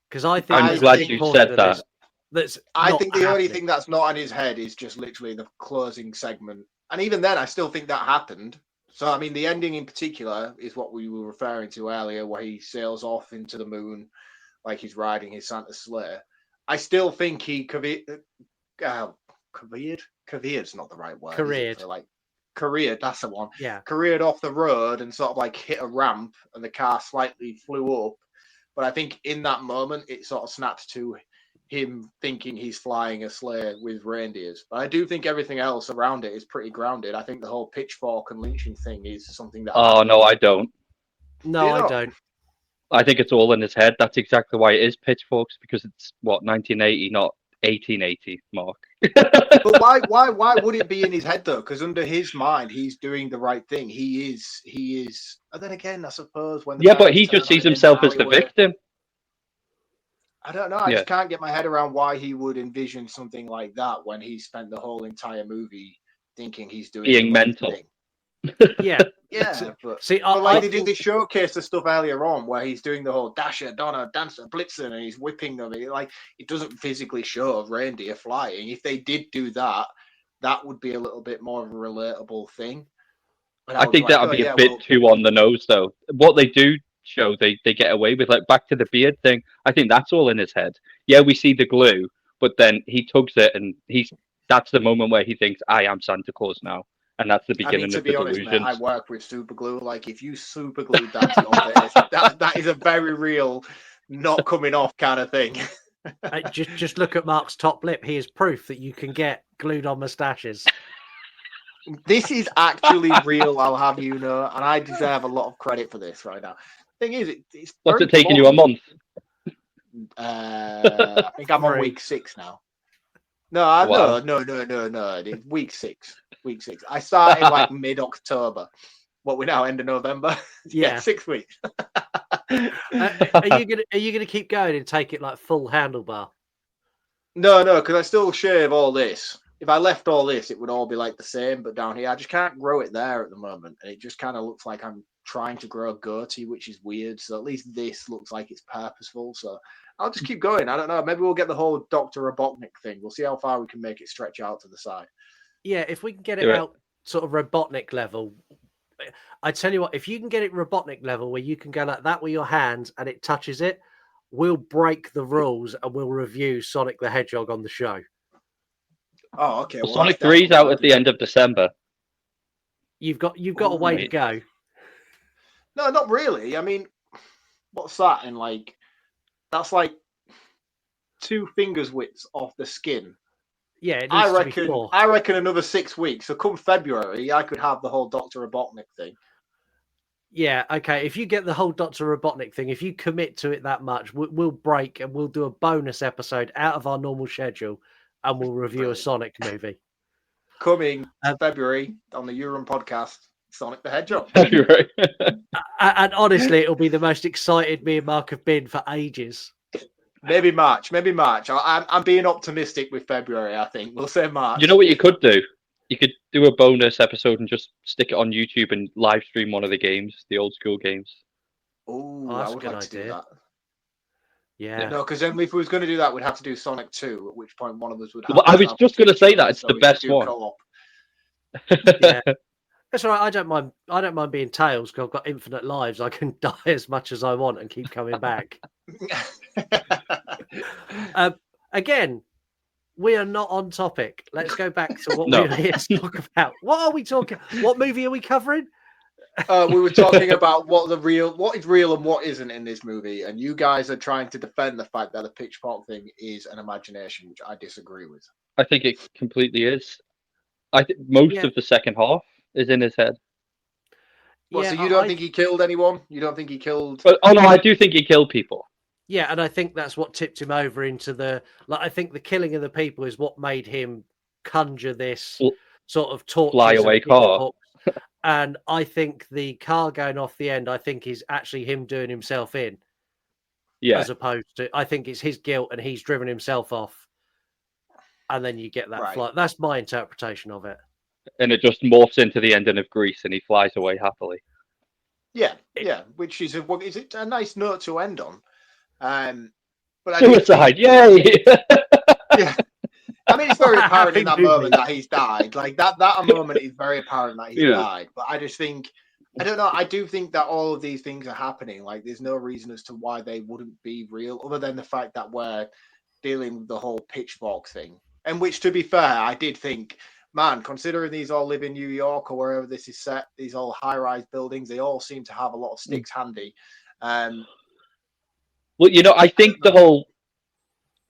Because I think I'm glad you said that. I think the only thing that's not in his head is just literally the closing segment, and even then, I still think that happened. So, I mean, the ending in particular is what we were referring to earlier, where he sails off into the moon like he's riding his Santa sleigh. I still think he careered's not the right word. Careered, that's the one. Yeah. Careered off the road and sort of like hit a ramp and the car slightly flew up. But I think in that moment, it sort of snaps to him thinking he's flying a sleigh with reindeers. But I do think everything else around it is pretty grounded. I think the whole pitchfork and lynching thing is something that... Oh, no, I don't. No, I don't. I think it's all in his head. That's exactly why it is pitchforks, because it's, 1980, not 1880, Mark. But why would it be in his head though? Because under his mind, he's doing the right thing. He is. And then again, I suppose when the Yeah, but parents he turn just on sees him in the himself as the alleyway, victim. I don't know. I Yeah. just can't get my head around why he would envision something like that when he spent the whole entire movie thinking he's doing Being the right mental. thing. Yeah. Yeah, but See, But like I they did think, this showcase the stuff earlier on where he's doing the whole Dasher, Donner, Dancer, Blitzen, and he's whipping them. Like it doesn't physically show a reindeer flying. If they did do that, that would be a little bit more of a relatable thing. But I would think be like, that would oh, be yeah, a bit well, too on the nose, though. What they do show, they get away with, like back to the beard thing. I think that's all in his head. Yeah, we see the glue, but then he tugs it, and that's the moment where he thinks, "I am Santa Claus now," and that's the I mean, beginning to of the be honest, mate, I delusions. work with super glue. Like if you super glued that to your face, that is a very real, not coming off kind of thing. just look at Mark's top lip. He is proof that you can get glued on mustaches. This is actually real, I'll have you know, and I deserve a lot of credit for this right now. Thing is, it's What's very it taking you a fun. month? I think I'm on Three. week 6 now. No, Wow. no. It's week 6. Week 6. I started like mid-October. What we now end of November? Yeah. 6 weeks. Are you gonna keep going and take it like full handlebar? No, because I still shave all this. If I left all this, it would all be like the same, but down here, I just can't grow it there at the moment. And it just kind of looks like I'm trying to grow a goatee, which is weird. So at least this looks like it's purposeful. So I'll just keep going. I don't know. Maybe we'll get the whole Dr. Robotnik thing. We'll see how far we can make it stretch out to the side. Yeah, if we can get it Do it. out sort of Robotnik level, I tell you what, if you can get it Robotnik level where you can go like that with your hands and it touches it, we'll break the rules and we'll review Sonic the Hedgehog on the show. Oh, okay. Well, Well, Sonic that's 3's out definitely at the end of December. You've got a way to mate. go. No, not really. I mean, what's that in like? That's like 2 fingers widths off the skin. Yeah, it needs I to be reckon. 4. I reckon another 6 weeks. So come February, I could have the whole Dr. Robotnik thing. Yeah, okay. If you get the whole Dr. Robotnik thing, if you commit to it that much, we'll break and we'll do a bonus episode out of our normal schedule and we'll review a Brilliant. Sonic movie. Coming February on the Euron podcast, Sonic the Hedgehog. Right. And honestly, it'll be the most excited me and Mark have been for ages. Maybe March. I'm being optimistic with February. I think we'll say March. You know what you could do? You could do a bonus episode and just stick it on YouTube and live stream one of the games, the old school games. Oh, that's I a would good like to do idea. that. Yeah. No, because then if we was going to do that, we'd have to do Sonic 2, at which point one of us would have Well, I to was have just to going to say teach that us, it's so the we could best do one. co-op. Yeah. That's all right. I don't mind being Tails because I've got infinite lives. I can die as much as I want and keep coming back. Again, we are not on topic. Let's go back to what No. we were here to talk about. What are we talking? What movie are we covering? We were talking about what is real and what isn't in this movie, and you guys are trying to defend the fact that the pitchfork thing is an imagination, which I disagree with. I think it completely is. I think most Yeah. of the second half is in his head. Well, Yeah, so you don't think he killed anyone? You don't think he killed? But no, I do think he killed people. Yeah, and I think that's what tipped him over into the I think the killing of the people is what made him conjure this sort of torches Fly and away car. pitchforks. And I think the car going off the end, I think is actually him doing himself in. Yeah. As opposed to, I think it's his guilt and he's driven himself off. And then you get that Right. flight. That's my interpretation of it. And it just morphs into the ending of Grease and he flies away happily. Yeah, which is a nice note to end on. But I do Suicide, think- yay! Yeah. I mean, it's very apparent in that Happy moment movie. that he's died. Like that moment is very apparent that he's died. But I just think, I don't know. I do think that all of these things are happening. Like, there's no reason as to why they wouldn't be real, other than the fact that we're dealing with the whole pitchfork thing. And which, to be fair, I did think, man, considering these all live in New York or wherever this is set, these all high-rise buildings, they all seem to have a lot of sticks handy. Well, I think the whole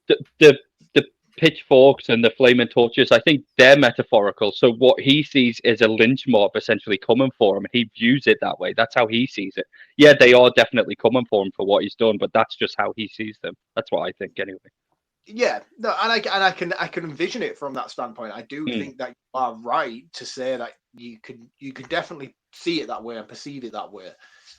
the pitchforks and the flaming torches, I think they're metaphorical. So what he sees is a lynch mob essentially coming for him. He views it that way. That's how he sees it. Yeah, they are definitely coming for him for what he's done, but that's just how he sees them. That's what I think anyway. Yeah, no, and I can envision it from that standpoint. I do think that you are right to say that you can definitely see it that way and perceive it that way.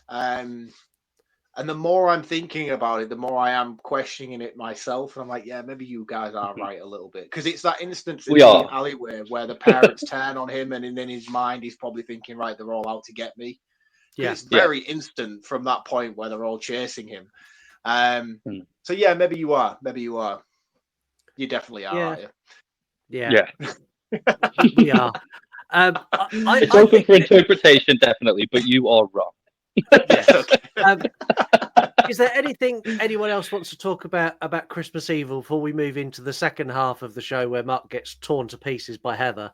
And the more I'm thinking about it, the more I am questioning it myself. And I'm like, yeah, maybe you guys are right a little bit, because it's that instance in We the are. alleyway where the parents turn on him, and in his mind he's probably thinking, right, they're all out to get me. Yeah. It's very instant from that point where they're all chasing him. So yeah, maybe you are. You definitely are, aren't you? Yeah. We are. It's open for interpretation, definitely, but you are wrong. Yes, okay. Is there anything anyone else wants to talk about Christmas Eve before we move into the second half of the show where Mark gets torn to pieces by Heather?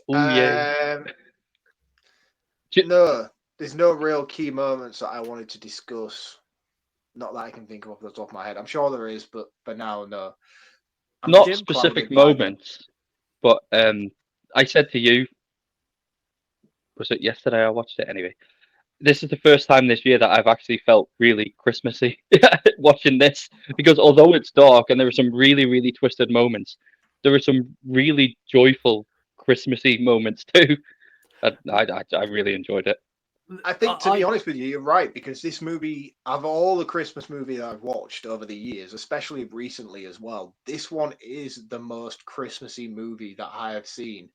Oh yeah. No, there's no real key moments that I wanted to discuss. Not that I can think of off the top of my head. I'm sure there is, but for now, no. Not specific moments, but I said to you, was it yesterday? I watched it anyway. This is the first time this year that I've actually felt really Christmassy watching this, because although it's dark and there are some really, really twisted moments, there are some really joyful Christmassy moments too. I really enjoyed it. I think, to be honest with you, you're right, because this movie, of all the Christmas movies I've watched over the years, especially recently as well, this one is the most Christmassy movie that I have seen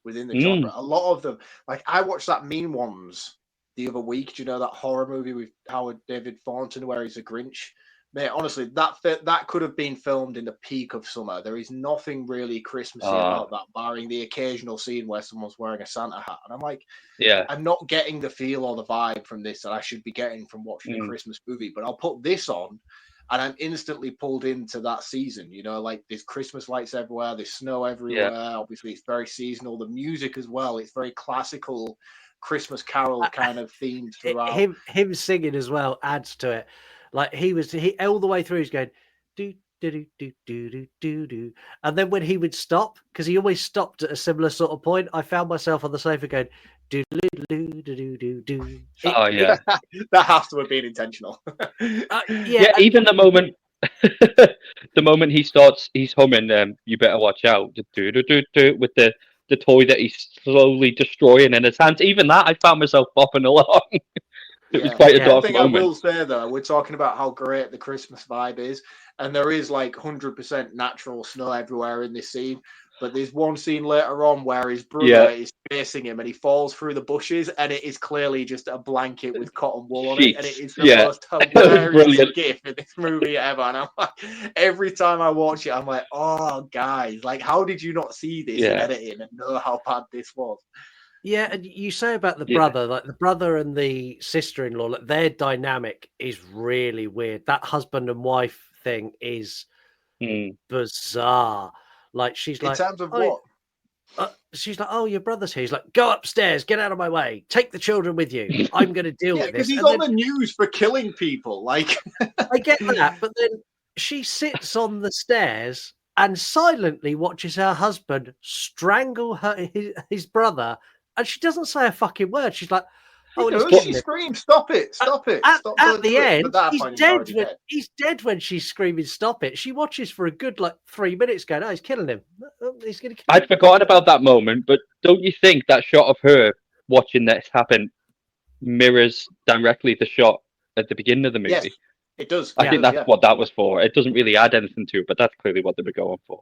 within the genre. A lot of them, like I watched that Mean Ones the other week. Do you know that horror movie with Howard David Thornton where he's a Grinch? Mate, honestly, that could have been filmed in the peak of summer. There is nothing really Christmassy about that, barring the occasional scene where someone's wearing a Santa hat. And I'm like, I'm not getting the feel or the vibe from this that I should be getting from watching a Christmas movie. But I'll put this on, and I'm instantly pulled into that season. You know, like there's Christmas lights everywhere, there's snow everywhere. Obviously, it's very seasonal. The music as well, it's very classical Christmas carol kind of themed throughout. Him singing as well adds to it. Like he all the way through, he's going do do do do do do do, and then when he would stop, because he always stopped at a similar sort of point, I found myself on the sofa going do do do do do do. Oh yeah, that has to have been intentional. Even the moment, the moment he's humming, you better watch out, do do do do, with the toy that he's slowly destroying in his hands. Even that, I found myself bopping along. It was quite a dark moment. I will say though, we're talking about how great the Christmas vibe is, and there is like 100% natural snow everywhere in this scene. But there's one scene later on where his brother is facing him, and he falls through the bushes, and it is clearly just a blanket with cotton wool on it, and it is the most hilarious gif in this movie ever. And I'm like, every time I watch it, I'm like, oh guys, like how did you not see this in editing and know how bad this was? Yeah, and you say about the brother, like the brother and the sister-in-law, like their dynamic is really weird. That husband and wife thing is bizarre. Like she's like, in terms of what? She's like, oh, your brother's here. He's like, go upstairs, get out of my way, take the children with you. I'm going to deal with this. Because he's on the news for killing people. Like, I get that, but then she sits on the stairs and silently watches her husband strangle his brother. And she doesn't say a fucking word. She's like, she screams, stop it, stop it. At the end, he's dead when she's screaming, stop it. She watches for a good 3 minutes going, oh, he's killing him. He's going to kill him. I'd forgotten about that moment, but don't you think that shot of her watching this happen mirrors directly the shot at the beginning of the movie? Yes, it does. I think that's what that was for. It doesn't really add anything to it, but that's clearly what they were going for.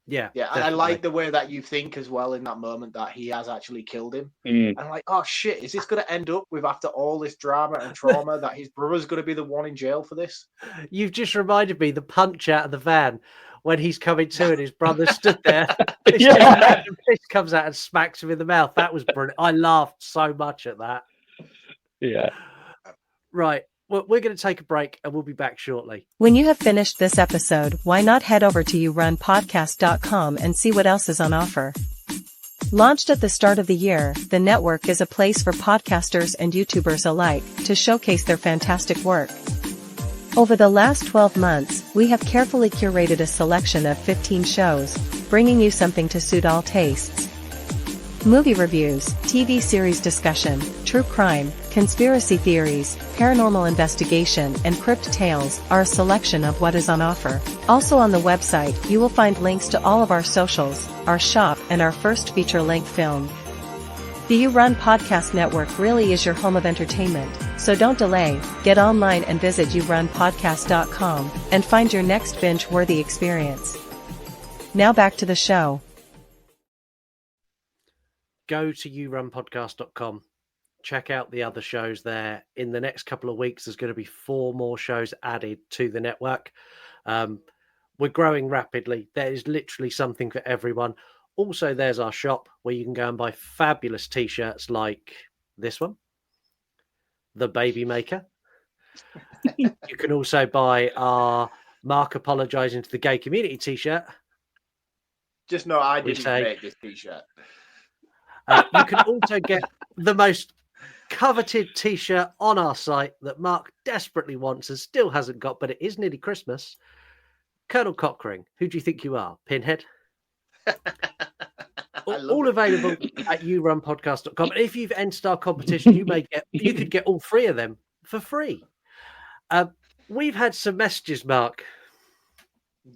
Yeah, and I like the way that you think as well in that moment that he has actually killed him. And I'm like, oh shit, is this going to end up with, after all this drama and trauma, that his brother's going to be the one in jail for this? You've just reminded me the punch out of the van when he's coming to and his brother stood there. Random fist comes out and smacks him in the mouth. That was brilliant. I laughed so much at that. Yeah. Right. Well, we're going to take a break and we'll be back shortly. When you have finished this episode, why not head over to yourunpodcast.com and see what else is on offer. Launched at the start of the year, the network is a place for podcasters and YouTubers alike to showcase their fantastic work. Over the last 12 months, we have carefully curated a selection of 15 shows, bringing you something to suit all tastes. Movie reviews, TV series discussion, true crime, conspiracy theories, paranormal investigation, and crypt tales are a selection of what is on offer. Also on the website, you will find links to all of our socials, our shop, and our first feature-length film. The You Run Podcast Network really is your home of entertainment, so don't delay, get online and visit yourunpodcast.com and find your next binge-worthy experience. Now back to the show. Go to yourunpodcast.com. Check out the other shows there. In the next couple of weeks, there's going to be 4 more shows added to the network. We're growing rapidly. There is literally something for everyone. Also, there's our shop where you can go and buy fabulous t-shirts like this one, The Baby Maker. You can also buy our Mark Apologising to the Gay Community t-shirt. Just know I didn't make this t-shirt. You can also get the most coveted t-shirt on our site that Mark desperately wants and still hasn't got, but it is nearly Christmas. Colonel Cockring, who do you think you are? Pinhead? All available at yourunpodcast.com. And if you've entered our competition, you could get all 3 of them for free. We've had some messages, Mark.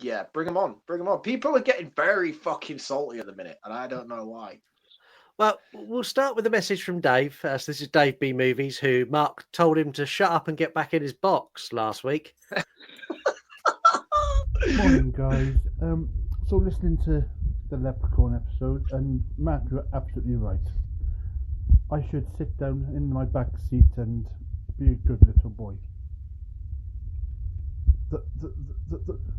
Yeah, bring them on. Bring them on. People are getting very fucking salty at the minute, and I don't know why. Well, we'll start with a message from Dave. So this is Dave B. Movies, who Mark told him to shut up and get back in his box last week. Morning, guys. So listening to the Leprechaun episode, and Matt, you're absolutely right. I should sit down in my back seat and be a good little boy.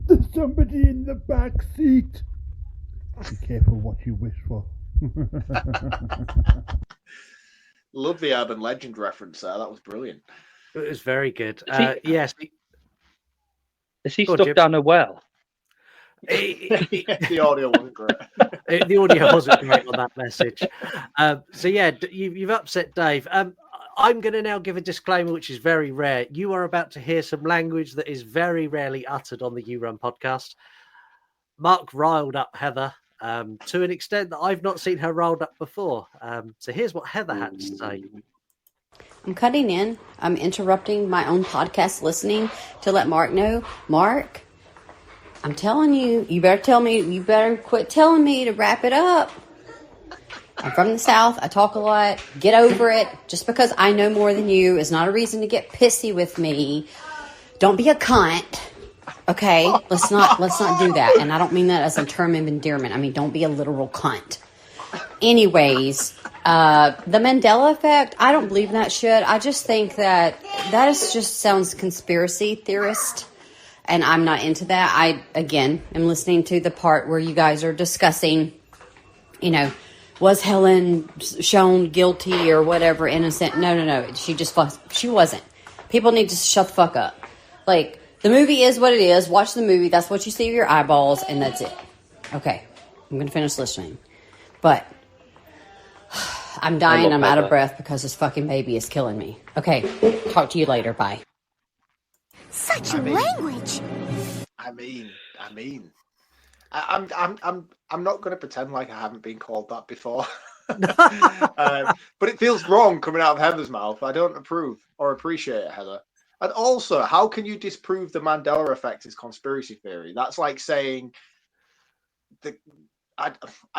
There's somebody in the back seat. Be careful what you wish for. Love the urban legend reference there. That was brilliant. It was very good. Yes. Is he stuck down a well? The audio wasn't great. The audio wasn't great on that message. So yeah, you've upset Dave. I'm going to now give a disclaimer, which is very rare. You are about to hear some language that is very rarely uttered on the You Run podcast. Mark riled up Heather to an extent that I've not seen her riled up before. So here's what Heather had to say. I'm cutting in. I'm interrupting my own podcast listening to let Mark know. Mark, I'm telling you, you better quit telling me to wrap it up. I'm from the South. I talk a lot. Get over it. Just because I know more than you is not a reason to get pissy with me. Don't be a cunt. Okay? Let's not do that. And I don't mean that as a term of endearment. I mean, don't be a literal cunt. Anyways, the Mandela effect, I don't believe in that shit. I just think that just sounds conspiracy theorist. And I'm not into that. I, again, am listening to the part where you guys are discussing, was Helen shown guilty or whatever, innocent? No. She wasn't. People need to shut the fuck up. Like, the movie is what it is. Watch the movie. That's what you see with your eyeballs, and that's it. Okay. I'm going to finish listening. But I'm dying. I'm out of breath because this fucking baby is killing me. Okay. Talk to you later. Bye. Such language. I'm not going to pretend like I haven't been called that before. But it feels wrong coming out of Heather's mouth. I don't approve or appreciate it, Heather. And also, how can you disprove the Mandela effect is conspiracy theory? That's like saying I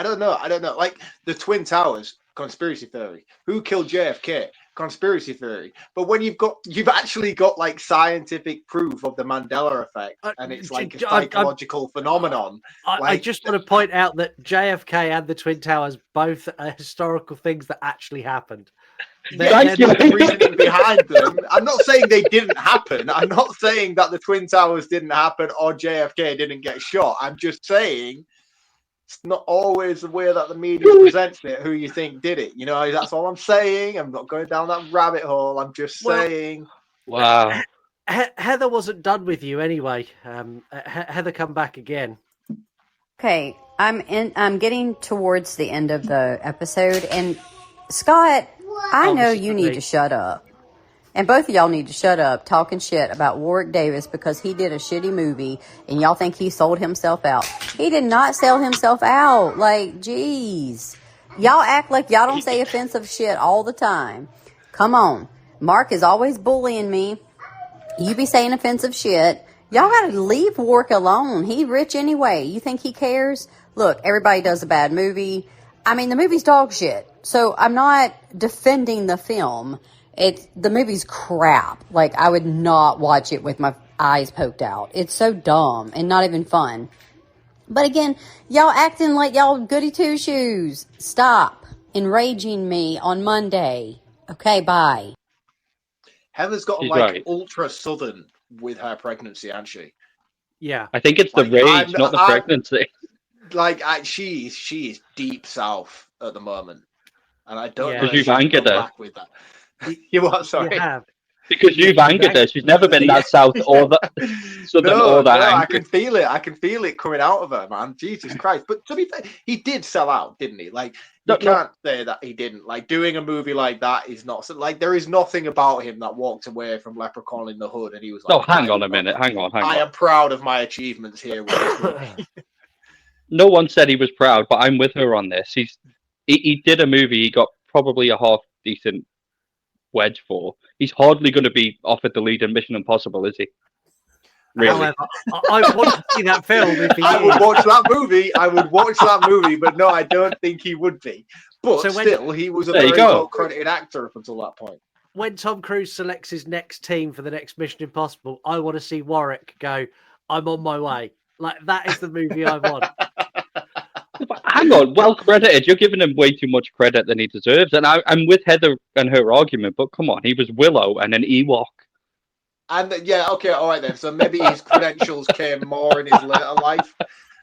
don't know. Like the Twin Towers, conspiracy theory. Who killed JFK? Conspiracy theory. But when you've actually got like scientific proof of the Mandela effect, and it's like a psychological phenomenon. I just want to point out that JFK and the Twin Towers both are historical things that actually happened. There's reasoning behind them. I'm not saying they didn't happen. I'm not saying that the Twin Towers didn't happen or JFK didn't get shot. I'm just saying it's not always the way that the media presents it who you think did it. That's all I'm saying. I'm not going down that rabbit hole. I'm just saying. Wow. Heather wasn't done with you anyway. Heather, come back again. Okay, I'm getting towards the end of the episode, and Scott, I know you need to shut up. And both of y'all need to shut up talking shit about Warwick Davis because he did a shitty movie and y'all think he sold himself out. He did not sell himself out. Like, geez. Y'all act like y'all don't say offensive shit all the time. Come on. Mark is always bullying me. You be saying offensive shit. Y'all gotta leave Warwick alone. He rich anyway. You think he cares? Look, everybody does a bad movie. I mean, the movie's dog shit. So I'm not defending the film. The movie's crap. Like, I would not watch it with my eyes poked out. It's so dumb and not even fun. But again, y'all acting like y'all goody two-shoes. Stop enraging me on Monday. Okay, bye. Heather's got She's like right. ultra southern with her pregnancy, hasn't she? Yeah. I think it's the Like, rage, not the pregnancy. Like, she is deep south at the moment, and I don't Yeah. know Because if you've she can angered come her. back with that. You what? Sorry. You have. Because you've angered her. She's never been that south or that southern No, or that I angry. can feel it. I can feel it coming out of her, man. Jesus Christ! But to be fair, he did sell out, didn't he? Like, you can't say that he didn't. Like, doing a movie like that is not like, there is nothing about him that walked away from Leprechaun in the Hood and he was like, No, hang on a minute. Hang on. I am proud of my achievements here with this movie. No one said he was proud, but I'm with her on this. He did a movie he got probably a half decent wedge for. He's hardly going to be offered the lead in Mission Impossible, is he? Really? However, I want to see that film if he I is. would watch that movie. I would watch that movie, but no, I don't think he would be. But So still, he was a There you very go. well-credited actor up until that point. When Tom Cruise selects his next team for the next Mission Impossible, I want to see Warwick go, I'm on my way. Like, that is the movie I want. Hang on, well credited. You're giving him way too much credit than he deserves. And I'm with Heather and her argument, but come on, he was Willow and an Ewok. And yeah, okay, all right then. So maybe his credentials came more in his later life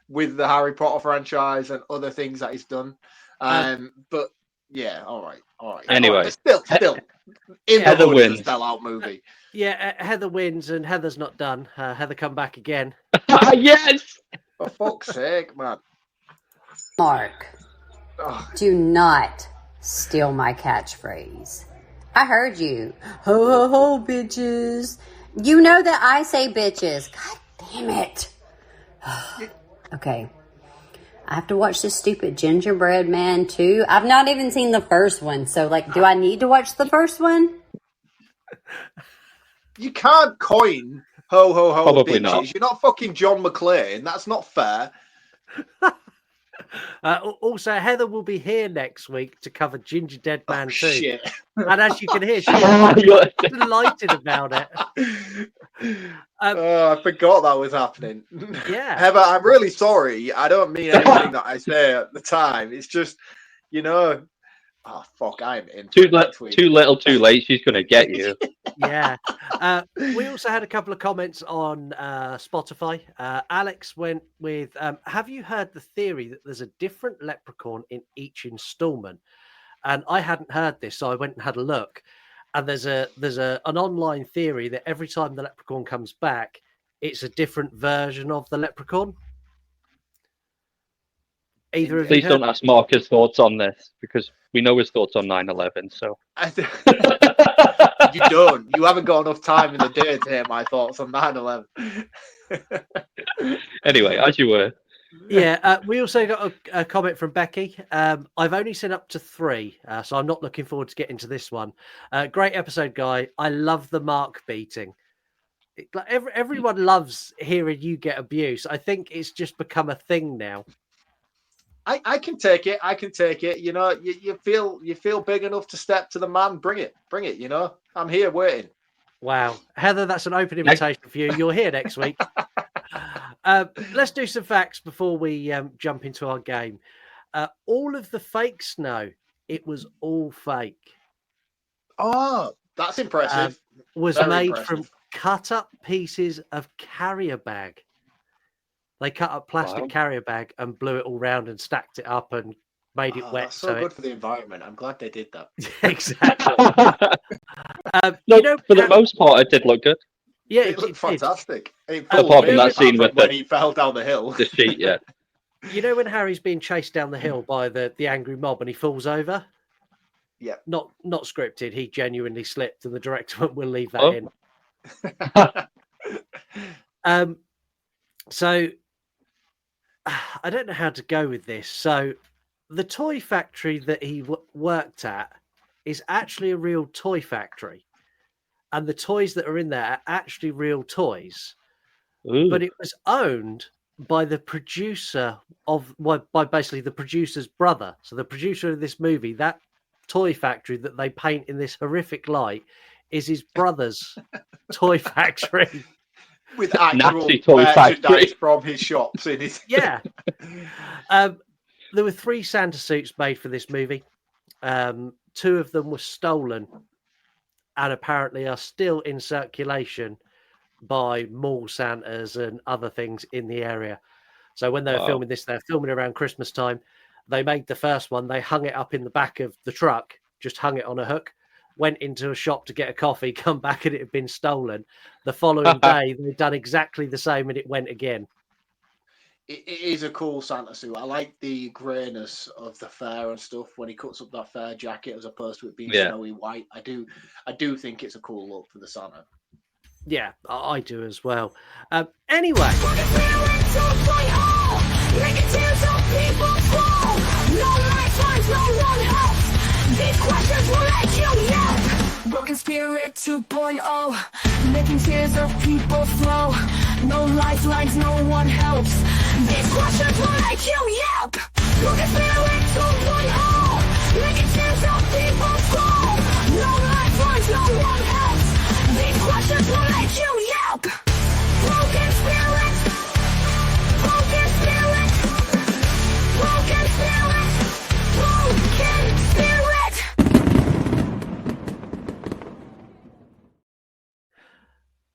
with the Harry Potter franchise and other things that he's done. But yeah, all right. Anyway, all right. Still, in the Heather Hood wins. is a sellout movie. Yeah, Heather wins, and Heather's not done. Heather come back again. Yes. For fuck's sake, man. Mark, do not steal my catchphrase. I heard you. Ho, ho, ho, bitches. You know that I say bitches. God damn it. Okay. I have to watch this stupid Gingerbread Man too. I've not even seen the first one. So, like, do I need to watch the first one? You can't coin ho, ho, ho, Probably bitches. not. You're not fucking John McClane. That's not fair. Also, Heather will be here next week to cover Ginger Dead Man 2. Shit. And as you can hear, she's delighted about it. I forgot that was happening. Yeah. Heather, I'm really sorry. I don't mean anything that I say at the time. It's just, oh, fuck, I'm in. Too little, too late. She's going to get you. Yeah. We also had a couple of comments on Spotify. Alex went with, have you heard the theory that there's a different leprechaun in each installment? And I hadn't heard this, so I went and had a look. And there's an online theory that every time the leprechaun comes back, it's a different version of the leprechaun. Either of you Please don't ask Mark his thoughts on this, because we know his thoughts on 9/11. So you don't. You haven't got enough time in the day to hear my thoughts on 9/11. Anyway, as you were. Yeah, we also got a comment from Becky. I've only seen up to 3, so I'm not looking forward to getting to this one. Great episode, guy. I love the Mark beating. Everyone loves hearing you get abuse. I think it's just become a thing now. I can take it. I can take it. You feel big enough to step to the man. Bring it. I'm here waiting. Wow, Heather, that's an open invitation for you. You're here next week. Let's do some facts before we jump into our game. All of the fake snow, it was all fake. Oh, that's impressive. Was Very made impressive. from cut up pieces of carrier bag. They cut up plastic carrier bag and blew it all round and stacked it up and made it wet. That's so good for the environment. I'm glad they did that. Exactly. For the most part, it did look good. Yeah, it looked fantastic. Apart from that scene with when he fell down the hill. The sheet, yeah. You know when Harry's being chased down the hill by the angry mob and he falls over? Yeah. Not scripted. He genuinely slipped, and the director went, "We'll leave that in." So I don't know how to go with this. So the toy factory that he worked at is actually a real toy factory, and the toys that are in there are actually real toys. Ooh. But it was owned by the producer by basically the producer's brother. So the producer of this movie, that toy factory that they paint in this horrific light, is his brother's toy factory. With actual Nasty toy merchandise factory. from his shops in his. Yeah. There were 3 Santa suits made for this movie. 2 of them were stolen and apparently are still in circulation by mall Santas and other things in the area. So when they were filming this, they're filming around Christmas time. They made the first one. They hung it up in the back of the truck, just hung it on a hook, went into a shop to get a coffee, come back and it had been stolen. The following day, they'd done exactly the same and it went again. It is a cool Santa suit. I like the greyness of the fur and stuff when he cuts up that fur jacket as opposed to it being snowy white. I do think it's a cool look for the Santa. Yeah, I do as well. Anyway. Broken Spirit 2.0, making tears of people flow. No lifelines, no one helps. These questions will make you yelp. Broken Spirit 2.0, making tears of people flow. No lifelines, no one helps. These questions will make you yelp. Broken Spirit, Broken Spirit, Broken Spirit, Broken Spirit.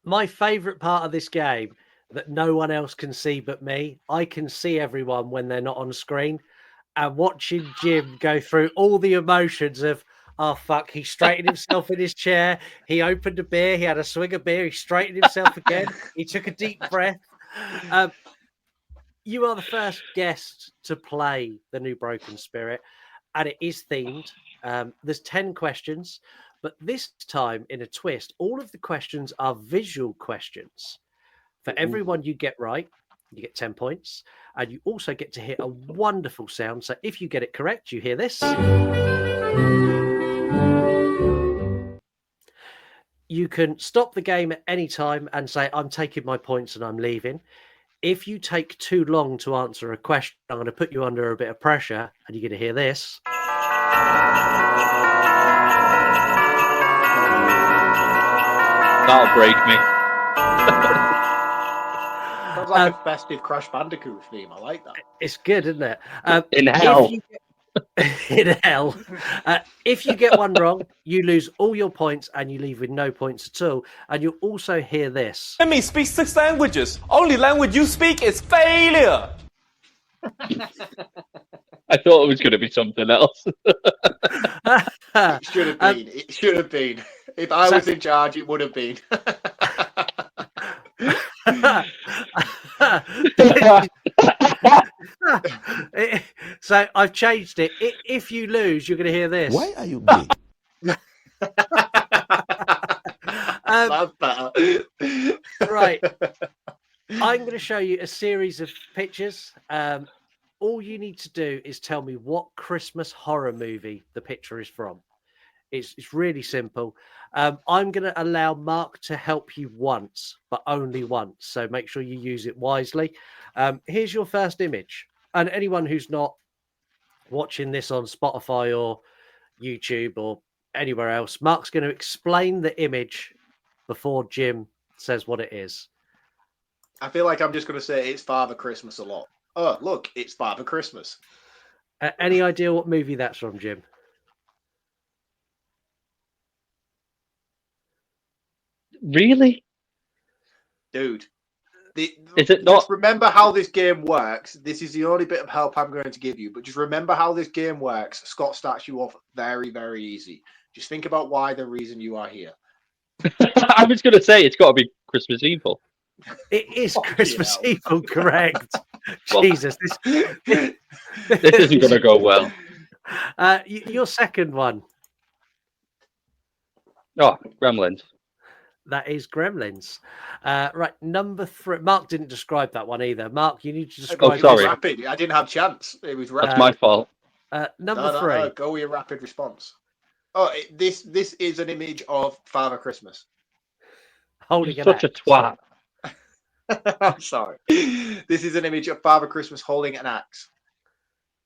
My favourite part of this game that no one else can see but me, I can see everyone when they're not on screen, and watching Jim go through all the emotions of, oh, fuck, he straightened himself in his chair, he opened a beer, he had a swig of beer, he straightened himself again, he took a deep breath. You are the first guest to play the new Broken Spirit, and it is themed. There's 10 questions. But this time, in a twist, all of the questions are visual questions. For every one you get right, you get 10 points. And you also get to hear a wonderful sound. So if you get it correct, you hear this. You can stop the game at any time and say, I'm taking my points and I'm leaving. If you take too long to answer a question, I'm going to put you under a bit of pressure and you're going to hear this. That'll break me. Sounds like a festive Crash Bandicoot theme. I like that. It's good, isn't it? In hell. In hell. If you get one wrong, you lose all your points and you leave with no points at all. And you'll also hear this. Let me speak 6 languages. Only language you speak is failure. I thought it was going to be something else. It should have been. It should have been. If I was in charge, it would have been. So I've changed it. If you lose, you're going to hear this. Why are you gay? That's better. Right. I'm going to show you a series of pictures. All you need to do is tell me what Christmas horror movie the picture is from. It's really simple. I'm going to allow Mark to help you once, but only once. So make sure you use it wisely. Here's your first image. And anyone who's not watching this on Spotify or YouTube or anywhere else, Mark's going to explain the image before Jim says what it is. I feel like I'm just going to say it's Father Christmas a lot. Oh, look, it's Father Christmas. Any idea what movie that's from, Jim? Really? Dude. Is it not? Just remember how this game works. This is the only bit of help I'm going to give you, but just remember how this game works. Scott starts you off very, very easy. Just think about why the reason you are here. I was going to say it's got to be Christmas Evil. It is Christmas Evil, correct? Jesus, this isn't going to go well. Your second one. Oh, Gremlins. That is Gremlins. Right, number 3. Mark didn't describe that one either. Mark, you need to describe. Oh, sorry. Rapid. I didn't have a chance. It was rapid. That's my fault. Number No, 3. go with your rapid response. Oh, this is an image of Father Christmas. Holding You're an such a axe. twat. I'm sorry. This is an image of Father Christmas holding an axe.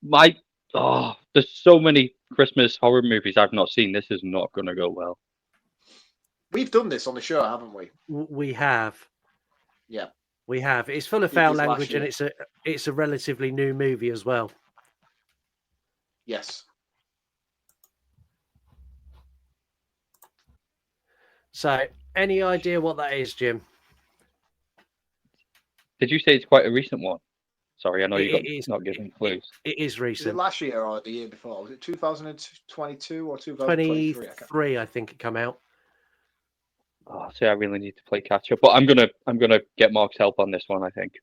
There's so many Christmas horror movies I've not seen. This is not going to go well. We've done this on the show, haven't we? We have. Yeah. We have. It's full of We did foul this last language, and year. it's a relatively new movie as well. Yes. So, any idea what that is, Jim? Did you say it's quite a recent one? Sorry, I know It you're is- not giving clues. It is Was it recent. last year or the year before? Was it 2022 or 2023? 23, I think it come out. Oh, see, I really need to play catch up, but I'm gonna get Mark's help on this one. I think.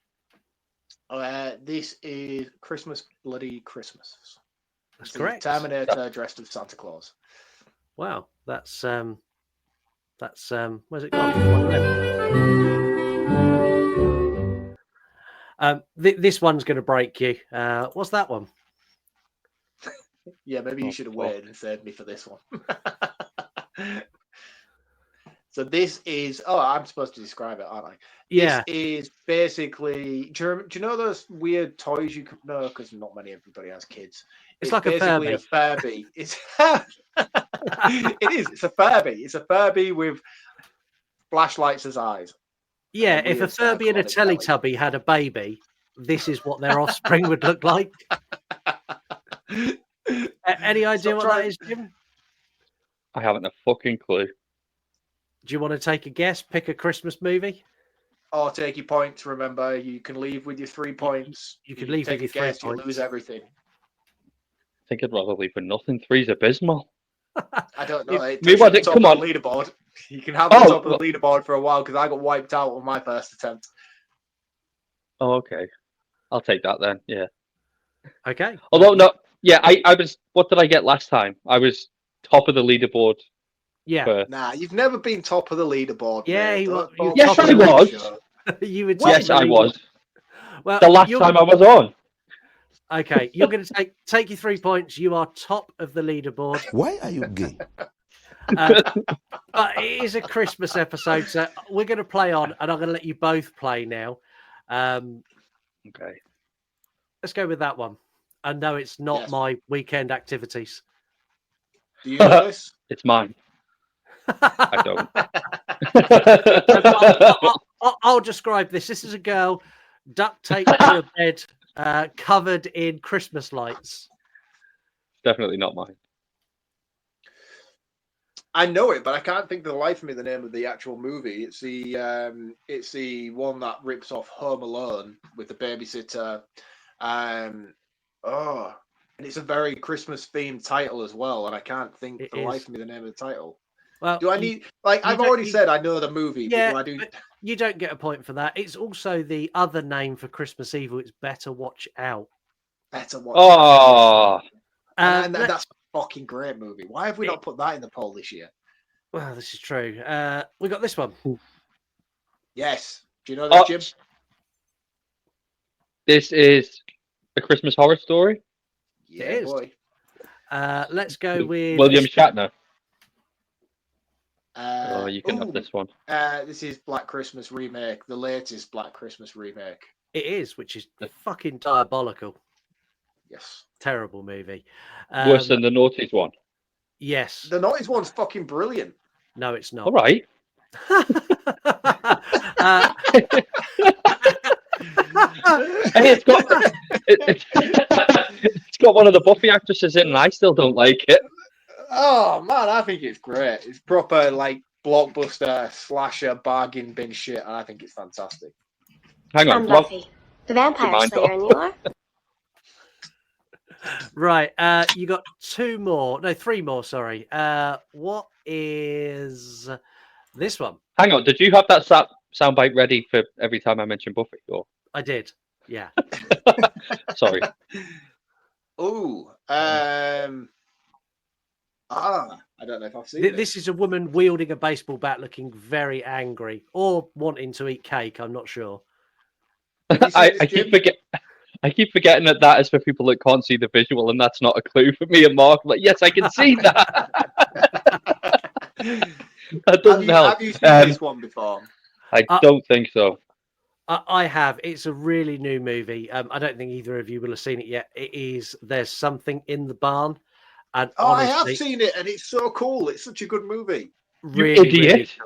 This is Christmas Bloody Christmas. That's It's the correct. Terminator dressed as Santa Claus. Wow, that's where's it gone? This one's going to break you. What's that one? Yeah, maybe you should have waited and saved me for this one. So this is. Oh, I'm supposed to describe it, aren't I? Yeah. This is basically. Do you know those weird toys you can know? Because not everybody has kids. It's like basically a Furby. It's it is. It's a Furby. It's a Furby with flashlights as eyes. Yeah, And if a weird Furby and a circle on its Teletubby had a baby, this is what their offspring would look like. Any idea what that is, Jim? I haven't a fucking clue. Do you want to take a guess? Pick a Christmas movie. Or take your points. Remember, you can leave with your 3 points. You can leave with take your a 3 guess, points. You lose everything. I think I'd rather leave for nothing. 3's abysmal. I don't know. It Me, takes what you it- to the come top on. of the leaderboard. You can have the top of the leaderboard for a while because I got wiped out on my first attempt. Oh, okay. I'll take that then. Yeah. Okay. Although no, yeah, I was. What did I get last time? I was top of the leaderboard. Yeah. For... Nah, you've never been top of the leaderboard. Yeah, mate. he was. Don't Yes, top I of the was. show. You would. Yes, I was. Well, The last time I was on. Okay, you're going to take your 3 points. You are top of the leaderboard. Why are you gay? But it is a Christmas episode, so we're going to play on, and I'm going to let you both play now. Okay. Let's go with that one. I know it's not my weekend activities. Do you know this? It's mine. I don't. I'll describe this. This is a girl duct taped to a bed, covered in Christmas lights. It's definitely not mine. I know it, but I can't think of the life of me the name of the actual movie. It's the one that rips off Home Alone with the babysitter. And it's a very Christmas themed title as well, and I can't think for the life of me the name of the title. Well, do I need I've already said I know the movie, Yeah, but do I do but you don't get a point for that. It's also the other name for Christmas Evil. It's Better Watch Out. Better Watch Out? And that's a fucking great movie. Why have we not put that in the poll this year? Well, this is true. We got this one. Yes. Do you know this, Jim? This is a Christmas horror story. Yeah, it is. Boy. Let's go with William Shatner. Oh, you can have this one. This is Black Christmas remake, the latest Black Christmas remake. It is, which is fucking diabolical. Yes. Terrible movie. Worse than the Naughties one. Yes. The Naughties one's fucking brilliant. No, it's not. All right. Hey, it's got one of the Buffy actresses in, and I still don't like it. Oh man, I think it's great. It's proper like blockbuster slasher bargain bin shit, and I think it's fantastic. Hang on, I'm Buffy, the vampire slayer, and you are? Right, you got three more, sorry. What is this one? Hang on, did you have that soundbite ready for every time I mention Buffy? Or I did, yeah. Sorry. Ooh, I don't know if I've seen it. This is a woman wielding a baseball bat, looking very angry, or wanting to eat cake. I'm not sure. I keep forgetting. I keep forgetting that is for people that can't see the visual, and that's not a clue for me and Mark. Like, yes, I can see that. That doesn't help. Have you seen this one before? I don't think so. I have. It's a really new movie. I don't think either of you will have seen it yet. It is There's Something in the Barn. And I honestly, have seen it, and it's so cool. It's such a good movie. Really, you idiot.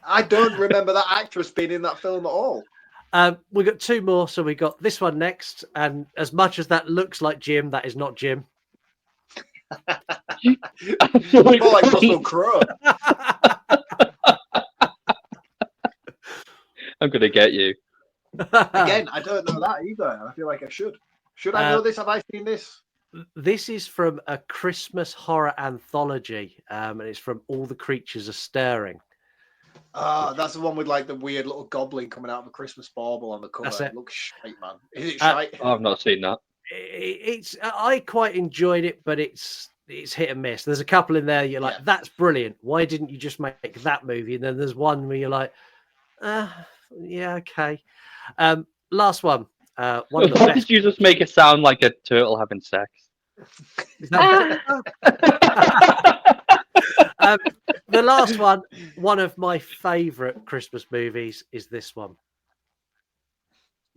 I don't remember that actress being in that film at all. We've got two more. So we got this one next. And as much as that looks like Jim, that is not Jim. It's more like Russell Crowe. I'm going to get you. Again, I don't know that either. I feel like I should. Should I know this? Have I seen this? This is from a Christmas horror anthology, and it's from All the Creatures Are Stirring. That's the one with like the weird little goblin coming out of a Christmas bauble on the cover. That's it. It looks shite, man. Is it shite? I've not seen that. I quite enjoyed it, but it's hit and miss. There's a couple in there you're like, that's brilliant. Why didn't you just make that movie? And then there's one where you're like, yeah, okay. Last one. One of the Why best. did you just make it sound like a turtle having sex? The last one of my favourite Christmas movies is this one.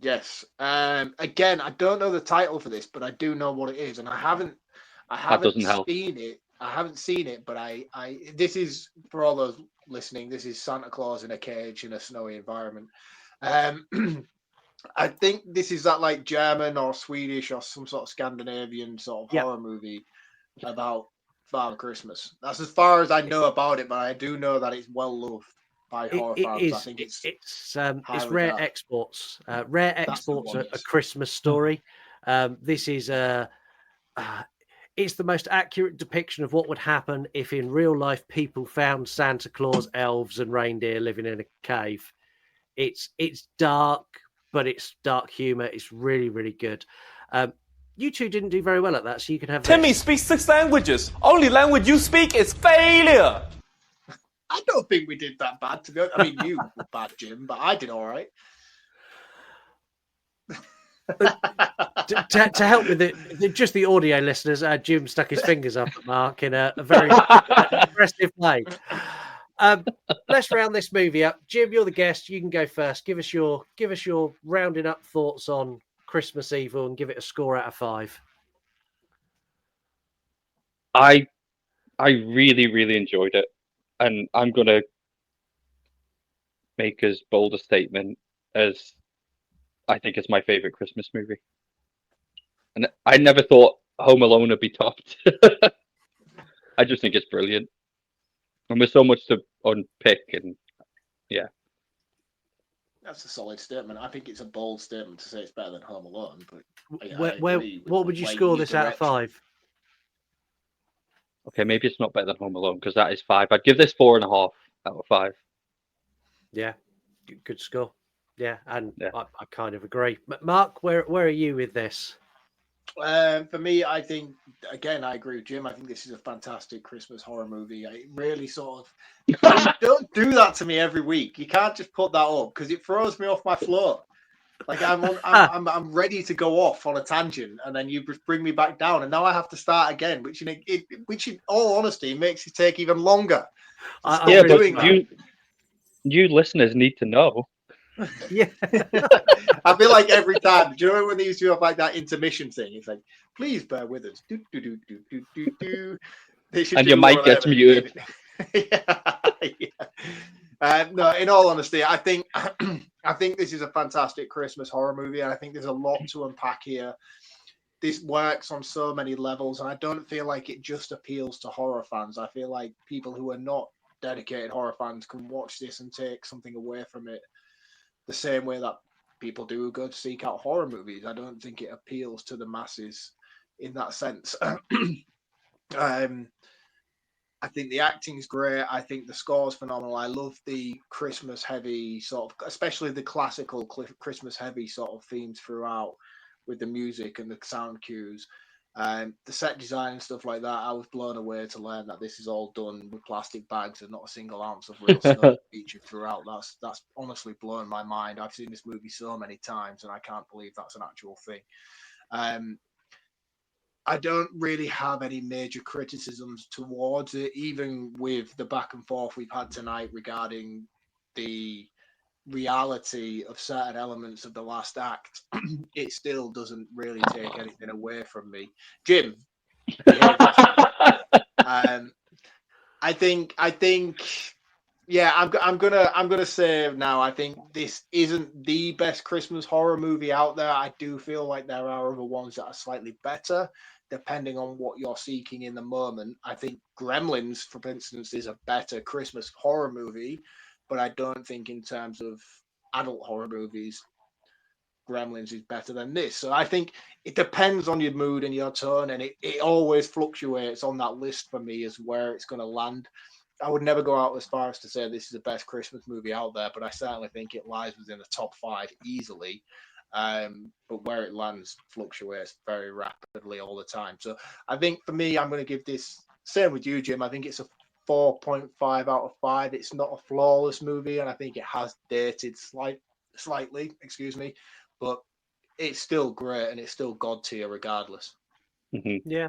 Yes. Again, I don't know the title for this, but I do know what it is, and I haven't seen it. I haven't seen it, but I this is for all those listening. This is Santa Claus in a cage in a snowy environment. I think this is that like German or Swedish or some sort of Scandinavian sort of horror movie about Father Christmas. That's as far as I know about it, but I do know that it's well loved by horror fans. I think it's Rare Exports. Rare Exports, a Christmas story. This is it's the most accurate depiction of what would happen if in real life people found Santa Claus, elves, and reindeer living in a cave. It's dark, but it's dark humor. It's really, really good. You two didn't do very well at that, so you can have Timmy speaks 6 languages. Only language you speak is failure. I don't think we did that bad, to be honest. I mean, you were bad, Jim, but I did all right. to help with just the audio listeners, Jim stuck his fingers up at Mark in a very aggressive way. Let's round this movie up. Jim, you're the guest. You can go first. Give us your rounding up thoughts on Christmas Evil and give it a score out of 5. I really, really enjoyed it, and I'm gonna make as bold a statement as I think it's my favorite Christmas movie. And I never thought Home Alone would be topped. I just think it's brilliant. And there's so much to unpick, and yeah. That's a solid statement. I think it's a bold statement to say it's better than Home Alone. But what would you score this out of 5? Okay, maybe it's not better than Home Alone because that is 5. I'd give this 4.5 out of 5. Yeah, good score. Yeah, and yeah. I kind of agree. Mark, where are you with this? For me, I think, again, I agree with Jim. I think this is a fantastic Christmas horror movie. It really sort of... don't do that to me every week. You can't just put that up because it throws me off my floor. Like I'm ready to go off on a tangent, and then you bring me back down, and now I have to start again, which in all honesty makes it take even longer. But you listeners need to know. Yeah, I feel like every time, do you know when they used to have like that intermission thing? It's like, please bear with us. And your mic gets muted. No, in all honesty, I think this is a fantastic Christmas horror movie, and I think there's a lot to unpack here. This works on so many levels, and I don't feel like it just appeals to horror fans. I feel like people who are not dedicated horror fans can watch this and take something away from it the same way that people do who go to seek out horror movies. I don't think it appeals to the masses in that sense. I think the acting's great. I think the score's phenomenal. I love the Christmas heavy sort of, especially the classical Christmas heavy sort of themes throughout with the music and the sound cues. The set design and stuff like that, I was blown away to learn that this is all done with plastic bags and not a single ounce of real snow featured throughout. That's honestly blown my mind. I've seen this movie so many times, and I can't believe that's an actual thing. I don't really have any major criticisms towards it, even with the back and forth we've had tonight regarding the reality of certain elements of the last act. It still doesn't really take anything away from me. Jim, I think, yeah, I'm gonna say now, I think this isn't the best Christmas horror movie out there. I do feel like there are other ones that are slightly better, depending on what you're seeking in the moment. I think Gremlins, for instance, is a better Christmas horror movie, but I don't think in terms of adult horror movies, Gremlins is better than this. So I think it depends on your mood and your tone, and it always fluctuates on that list for me as where it's going to land. I would never go out as far as to say this is the best Christmas movie out there, but I certainly think it lies within the top 5 easily. But where it lands fluctuates very rapidly all the time. So I think for me, I'm going to give this, same with you, Jim, I think it's a 4.5 out of 5. It's not a flawless movie, and I think it has dated slightly, but it's still great, and it's still God tier regardless. Yeah.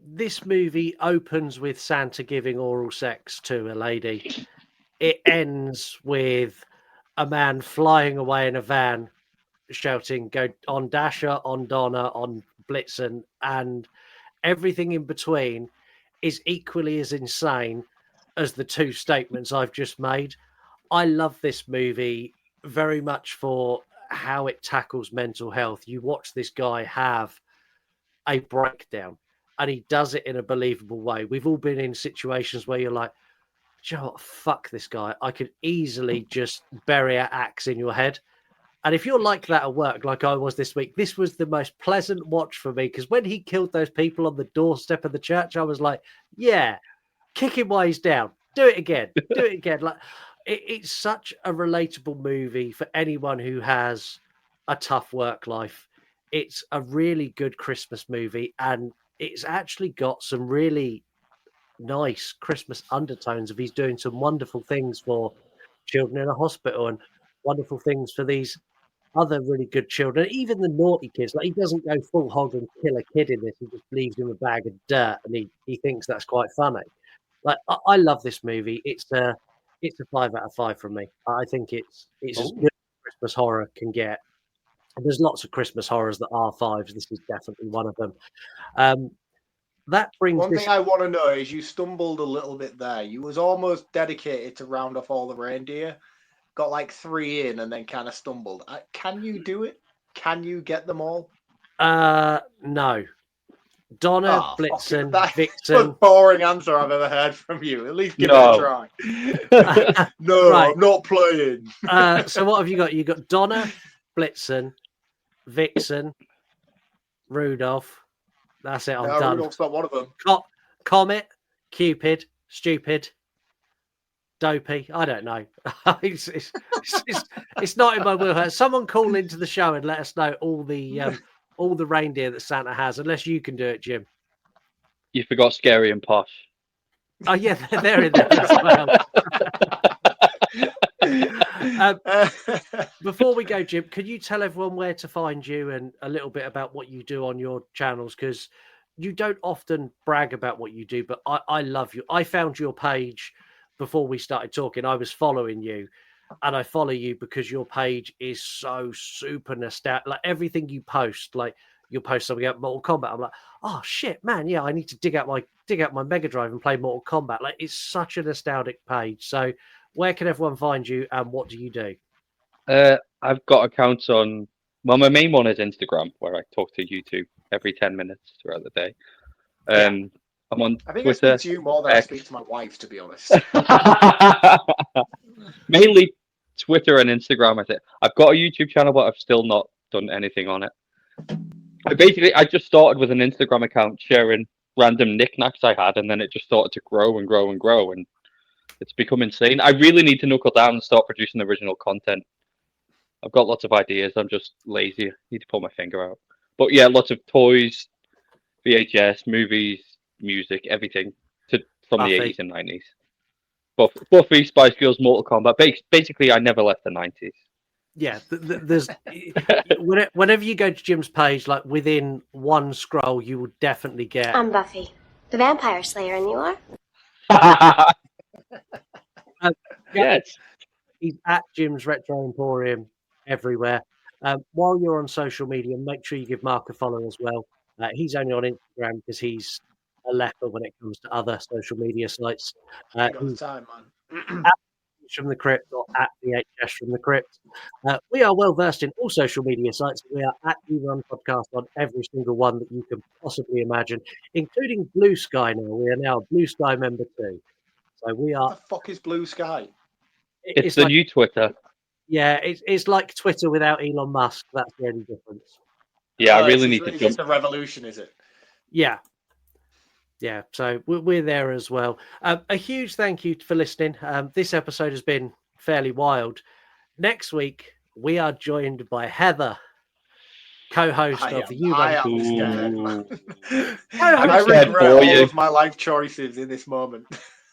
This movie opens with Santa giving oral sex to a lady. It ends with a man flying away in a van shouting, "Go on Dasher, on Donna, on Blitzen," and everything in between is equally as insane as the two statements I've just made. I love this movie very much for how it tackles mental health. You watch this guy have a breakdown, and he does it in a believable way. We've all been in situations where you're like, "Do you know what? Fuck this guy. I could easily just bury an axe in your head." And if you're like that at work, like I was this week, this was the most pleasant watch for me, because when he killed those people on the doorstep of the church, I was like, yeah, kick him while he's down. Do it again. Do it again. Like, it's such a relatable movie for anyone who has a tough work life. It's a really good Christmas movie, and it's actually got some really nice Christmas undertones of he's doing some wonderful things for children in a hospital and wonderful things for these other really good children, even the naughty kids. Like, he doesn't go full hog and kill a kid in this. He just leaves him a bag of dirt, and he thinks that's quite funny. Like, I love this movie. It's a 5 out of 5 from me. I think it's as good as Christmas horror can get. And there's lots of Christmas horrors that are 5s. This is definitely one of them. That brings one thing I want to know is you stumbled a little bit there. You was almost dedicated to round off all the reindeer, got like 3 in, and then kind of stumbled. Can you do it? Can you get them all? No. Donna, Blitzen, Vixen. That's the boring answer I've ever heard from you. At least give it a try. No, right. I'm not playing. So what have you got? You got Donna, Blitzen, Vixen, Rudolph. That's it. I'm done. Rudolph's not one of them. Comet, Cupid, Stupid, Dopey. I don't know. It's not in my wheelhouse. Someone call into the show and let us know all the reindeer that Santa has. Unless you can do it, Jim. You forgot Scary and Posh. Oh yeah, they're in there as well. Before we go, Jim, can you tell everyone where to find you and a little bit about what you do on your channels? Because you don't often brag about what you do, but I love you. I found your page before we started talking. I was following you, and I follow you because your page is so super nostalgic. Like, everything you post, like you'll post something about Mortal Kombat, I'm like, oh shit, man, yeah, I need to dig out my Mega Drive and play Mortal Kombat. Like, it's such a nostalgic page. So where can everyone find you, and what do you do? I've got accounts on, well, my main one is Instagram, where I talk to YouTube every 10 minutes throughout the day. I'm on I think Twitter, I speak to you more than I speak to my wife, to be honest. Mainly Twitter and Instagram, I think. I've got a YouTube channel, but I've still not done anything on it. I just started with an Instagram account sharing random knickknacks I had, and then it just started to grow and grow and grow, and it's become insane. I really need to knuckle down and start producing original content. I've got lots of ideas. I'm just lazy. I need to pull my finger out. But I'm But yeah, lots of toys, VHS, movies, music, everything from the Buffy. 80s and 90s. Buffy, Spice Girls, Mortal Kombat. Basically, I never left the 90s. Yeah, there's whenever you go to Jim's page, like within one scroll, you will definitely get. I'm Buffy, the vampire slayer, and you are? Yes. He's at Jim's Retro Emporium everywhere. While you're on social media, make sure you give Mark a follow as well. He's only on Instagram because he's a leper when it comes to other social media sites. Ain't got the time, man. At from the Crypt or at VHS from the Crypt. We are well versed in all social media sites. We are at You Run Podcast on every single one that you can possibly imagine, including Blue Sky now. We are now a Blue Sky member too. So we are. What the fuck is Blue Sky? It's the new Twitter. Yeah, it's like Twitter without Elon Musk. That's the only difference. Yeah, I really need to It's jump. the revolution, is it? Yeah. Yeah, so we're there as well. A huge thank you for listening. This episode has been fairly wild. Next week, we are joined by Heather, co-host of the You I Run. am scared, man. I'm I scared regret for all you. of my life choices in this moment.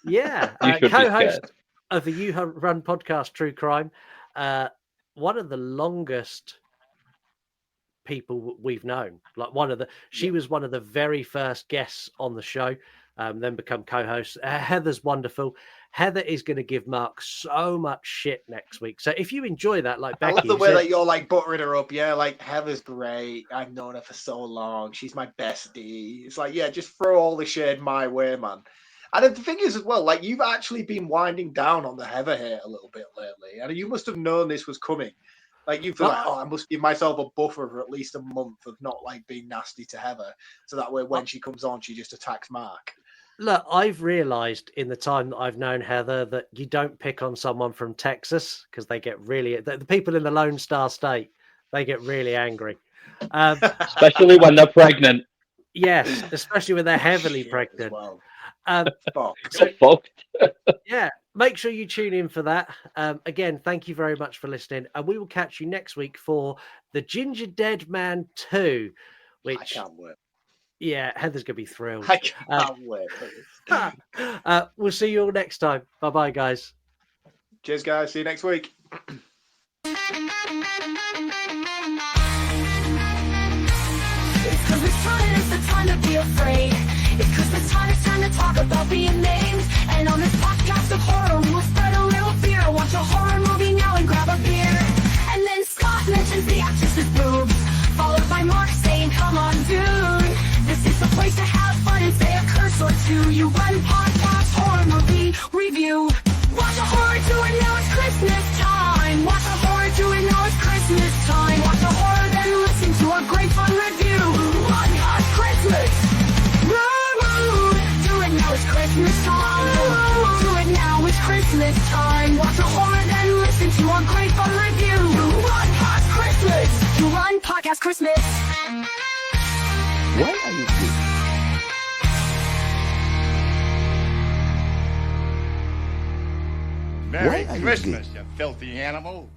Yeah, You should be co-host scared. of the You Run podcast, True Crime. One of the longest people we've known. She was one of the very first guests on the show, then become co-host. Heather's wonderful. Heather is going to give Mark so much shit next week. So if you enjoy that, like Becky, I love the way that you're like buttering her up. Yeah, like Heather's great. I've known her for so long. She's my bestie. It's like, yeah, just throw all the shade my way, man. And the thing is as well, like you've actually been winding down on the Heather hate a little bit lately. And you must have known this was coming. Like you feel like, I must give myself a buffer for at least a month of not like being nasty to Heather. So that way when she comes on, she just attacks Mark. Look, I've realized in the time that I've known Heather that you don't pick on someone from Texas because they get really, the people in the Lone Star State, they get really angry. Especially when they're pregnant. Yes, especially when they're heavily pregnant. Well. So, fucked. Yeah, make sure you tune in for that. Again, thank you very much for listening, and we will catch you next week for The Ginger Dead Man 2, which I can't wait. Yeah, Heather's gonna be thrilled. I can't wait. We'll see you all next time. Bye-bye, guys. Cheers, guys. See you next week. It's 'cause it's the time to be afraid. It's 'cause it's time to talk about being named. And on this podcast of horror, we'll spread a little fear. Watch a horror movie now and grab a beer. And then Scott mentions the actress's boobs, followed by Mark saying, "Come on, dude. This is the place to have fun and say a curse or two. You Run Podcast Horror Movie Review. Watch a horror do it now, it's Christmas time. Watch a horror do it now, it's Christmas time. Watch a horror, then listen to a great fun review. Run Past Christmas. Do it now, it's Christmas time. Do it now, it's Christmas time. Watch a horror, then listen to a great fun review. Run Past Christmas. You Run Podcast Christmas. Why are you doing? Merry Christmas, you filthy animal.